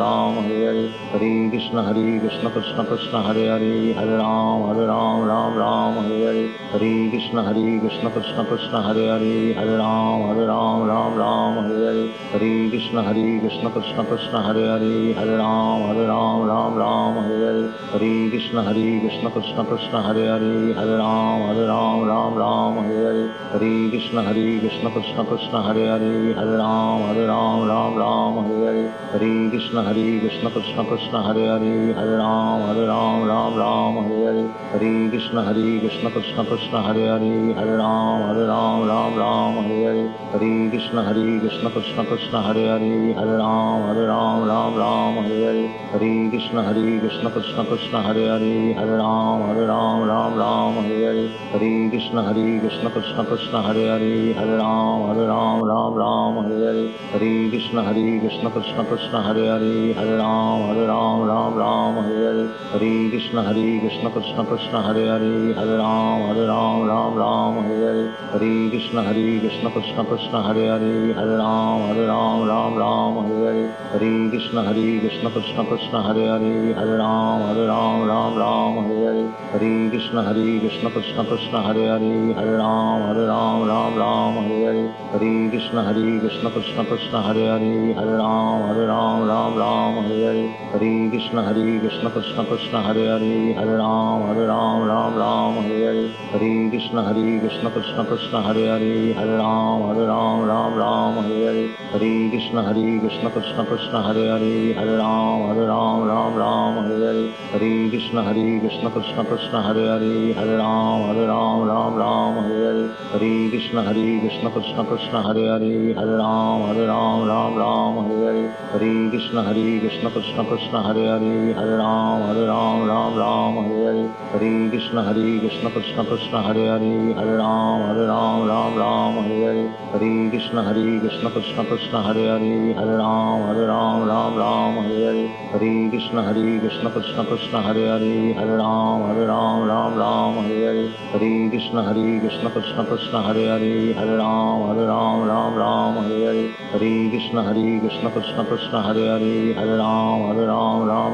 [SPEAKER 14] हरे हरे, हरे कृष्ण कृष्ण कृष्ण हरे हरे, हरे राम हरे हरे, हरे कृष्ण कृष्ण कृष्ण हरे हरे, हरे राम हरे हरे, हरे कृष्ण कृष्ण कृष्ण हरे हरे, हरे राम हरे हरे, हरे कृष्ण कृष्ण कृष्ण हरे हरे, हरे राम हरे हरे, हरे कृष्ण कृष्ण कृष्ण हरे हरे, हरे राम हरे हरे, हरे कृष्ण कृष्ण कृष्ण हरे हरे, हरे राम हरे हरे, हरे कृष्ण कृष्ण कृष्ण हरे हरे, हरे राम हरे हरे, हरे कृष्ण कृष्ण कृष्ण हरे हरे, हरे राम हरे हरे, हरे कृष्ण कृष्ण कृष्ण हरे हरे, हरे राम हरे हरे, हरे कृष्ण कृष्ण कृष्ण हरे हरे, हरे राम हरे हरे, हरे कृष्ण कृष्ण कृष्ण हरे हरे, हरे राम हरे हरे, हरे कृष्ण कृष्ण कृष्ण हरे हरे, हरे राम हरे हरे, हरे कृष्ण कृष्ण कृष्ण हरे हरे, हरे राम हरे हरे, हरे कृष्ण कृष्ण कृष्ण हरे हरे, हरे राम हरे हरे, हरे कृष्ण कृष्ण कृष्ण हरे हरे, हरे राम हरे हरे, हरे कृष्ण कृष्ण कृष्ण हरे हरे, हरे राम हरे हरे, हरे कृष्ण कृष्ण कृष्ण हरे हरे, हरे राम हरे हरे, हरे कृष्ण कृष्ण कृष्ण हरे हरे, हरे राम हरे हरे, हरे कृष्ण कृष्ण कृष्ण हरे हरे, हरे राम हरे हरे, हरे कृष्ण कृष्ण कृष्ण हरे हरे, हरे राम हरे हरे, हरे कृष्ण कृष्ण कृष्ण हरे हरे, हरे राम हरे हरे, हरे कृष्ण कृष्ण कृष्ण हरे हरे, हरे राम हरे हरे, हरे कृष्ण कृष्ण कृष्ण हरे हरे, हरे राम हरे हरे, हरे कृष्ण कृष्ण कृष्ण हरे हरे, हरे राम हरे हरे, हरे कृष्ण कृष्ण कृष्ण हरे हरे, हरे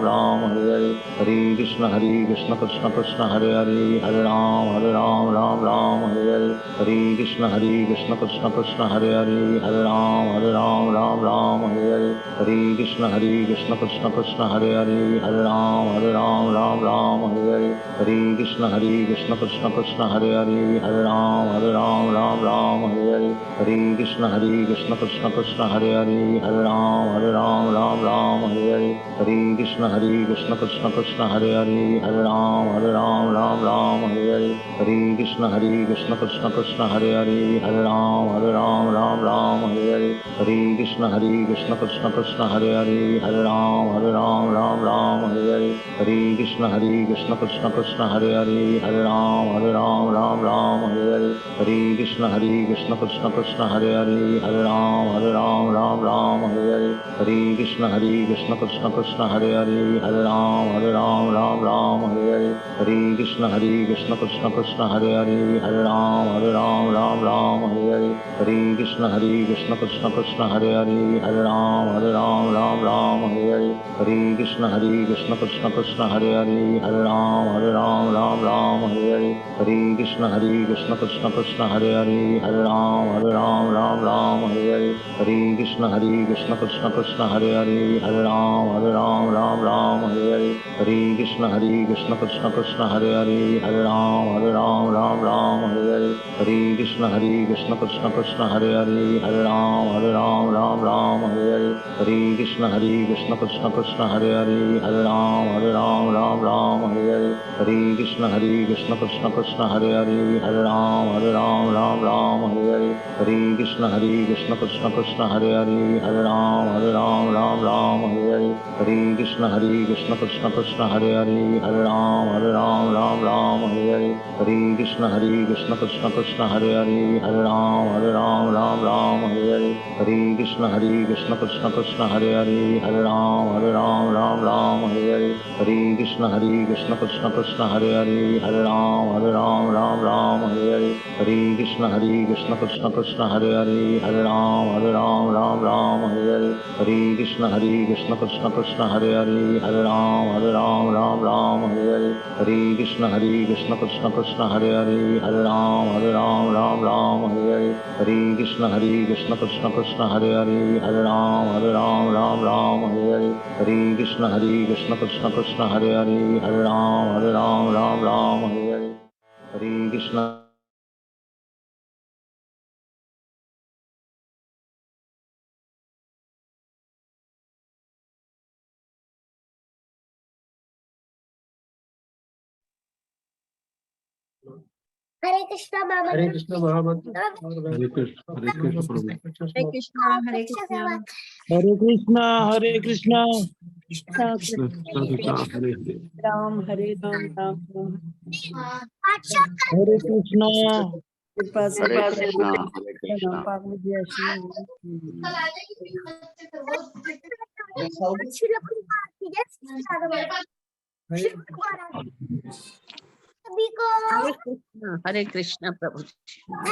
[SPEAKER 14] राम हरे हरे, हरे कृष्ण कृष्ण कृष्ण हरे हरे, हरे राम हरे हरे, हरे कृष्ण कृष्ण कृष्ण हरे हरे, हरे राम राम राम हरे हरे, हरे कृष्ण कृष्ण कृष्ण हरे हरे, हरे राम राम राम हरे हरे, हरे कृष्ण कृष्ण कृष्ण हरे हरे, हरे राम राम राम हरे हरे, हरे कृष्ण कृष्ण कृष्ण हरे हरे, हरे राम राम राम हरे हरे, हरे कृष्ण कृष्ण कृष्ण हरे हरे, हरे राम राम हरे हरे, हरे कृष्ण कृष्ण कृष्ण हरे हरे, हरे राम राम हरे हरे, हरे कृष्ण कृष्ण कृष्ण हरे हरे, हरे राम राम हरे हरे, हरे कृष्ण कृष्ण कृष्ण हरे हरे, हरे राम राम हरे हरे, हरे कृष्ण कृष्ण कृष्ण हरे हरे, हरे राम राम हरे हरे, हरे कृष्ण कृष्ण कृष्ण हरे हरे, हरे राम राम हरे हरे, हरे कृष्ण कृष्ण कृष्ण हरे हरे, हरे राम राम हरे हरे, हरे कृष्ण कृष्ण कृष्ण हरे हरे, हरे राम राम हरे हरे, हरे कृष्ण कृष्ण कृष्ण हरे हरे, हरे राम राम हरे हरे, हरे कृष्ण कृष्ण कृष्ण हरे हरे, हरे राम राम हरे हरे, हरे कृष्ण कृष्ण कृष्ण हरे हरे, हरे राम राम हरे हरे, हरे कृष्ण कृष्ण कृष्ण हरे हरे, हरे राम राम हरे हरे, हरे कृष्ण कृष्ण कृष्ण हरे हरे, हरे राम राम हरे हरे, हरे कृष्ण कृष्ण कृष्ण हरे हरे, हरे राम राम हरे हरे, हरे कृष्ण कृष्ण कृष्ण हरे हरे, हरे राम राम हरे हरे, हरे कृष्ण कृष्ण कृष्ण हरे हरे, हरे राम राम हरे हरे, हरे कृष्ण कृष्ण कृष्ण हरे हरे, हरे राम राम हरे हरे, हरे कृष्ण कृष्ण कृष्ण हरे हरे, हरे राम राम हरे हरे, हरे कृष्ण कृष्ण कृष्ण हरे हरे, हरे राम राम हरे हरे, हरे कृष्ण कृष्ण कृष्ण हरे हरे, हरे राम राम हरे हरे, हरे कृष्ण कृष्ण कृष्ण हरे हरे, हरे राम राम हरे हरे, हरे कृष्ण कृष्ण कृष्ण हरे हरे, हरे राम राम हरे हरे, हरे कृष्ण कृष्ण कृष्ण हरे हरे, हरे राम राम हरे हरे, हरे कृष्ण कृष्ण कृष्ण हरे हरे, हरे राम राम हरे हरे, हरे कृष्ण कृष्ण कृष्ण हरे हरे, हरे राम राम हरे हरे, हरे कृष्ण
[SPEAKER 4] हरे कृष्णा बाबा
[SPEAKER 1] हरे कृष्ण महामंत्र।
[SPEAKER 13] हरे कृष्ण प्रभु।
[SPEAKER 12] हरे कृष्णा हरे कृष्णा
[SPEAKER 6] हरे कृष्णा हरे कृष्णा,
[SPEAKER 13] कृष्ण कृष्ण हरे हरे,
[SPEAKER 2] राम हरे राम राम राम
[SPEAKER 6] हरे कृष्णा
[SPEAKER 2] कृपा से
[SPEAKER 14] हरे कृष्णा हरे कृष्णा।
[SPEAKER 2] पाप मुझे ऐसी
[SPEAKER 4] सभी को
[SPEAKER 5] हरे कृष्ण प्रभु जी।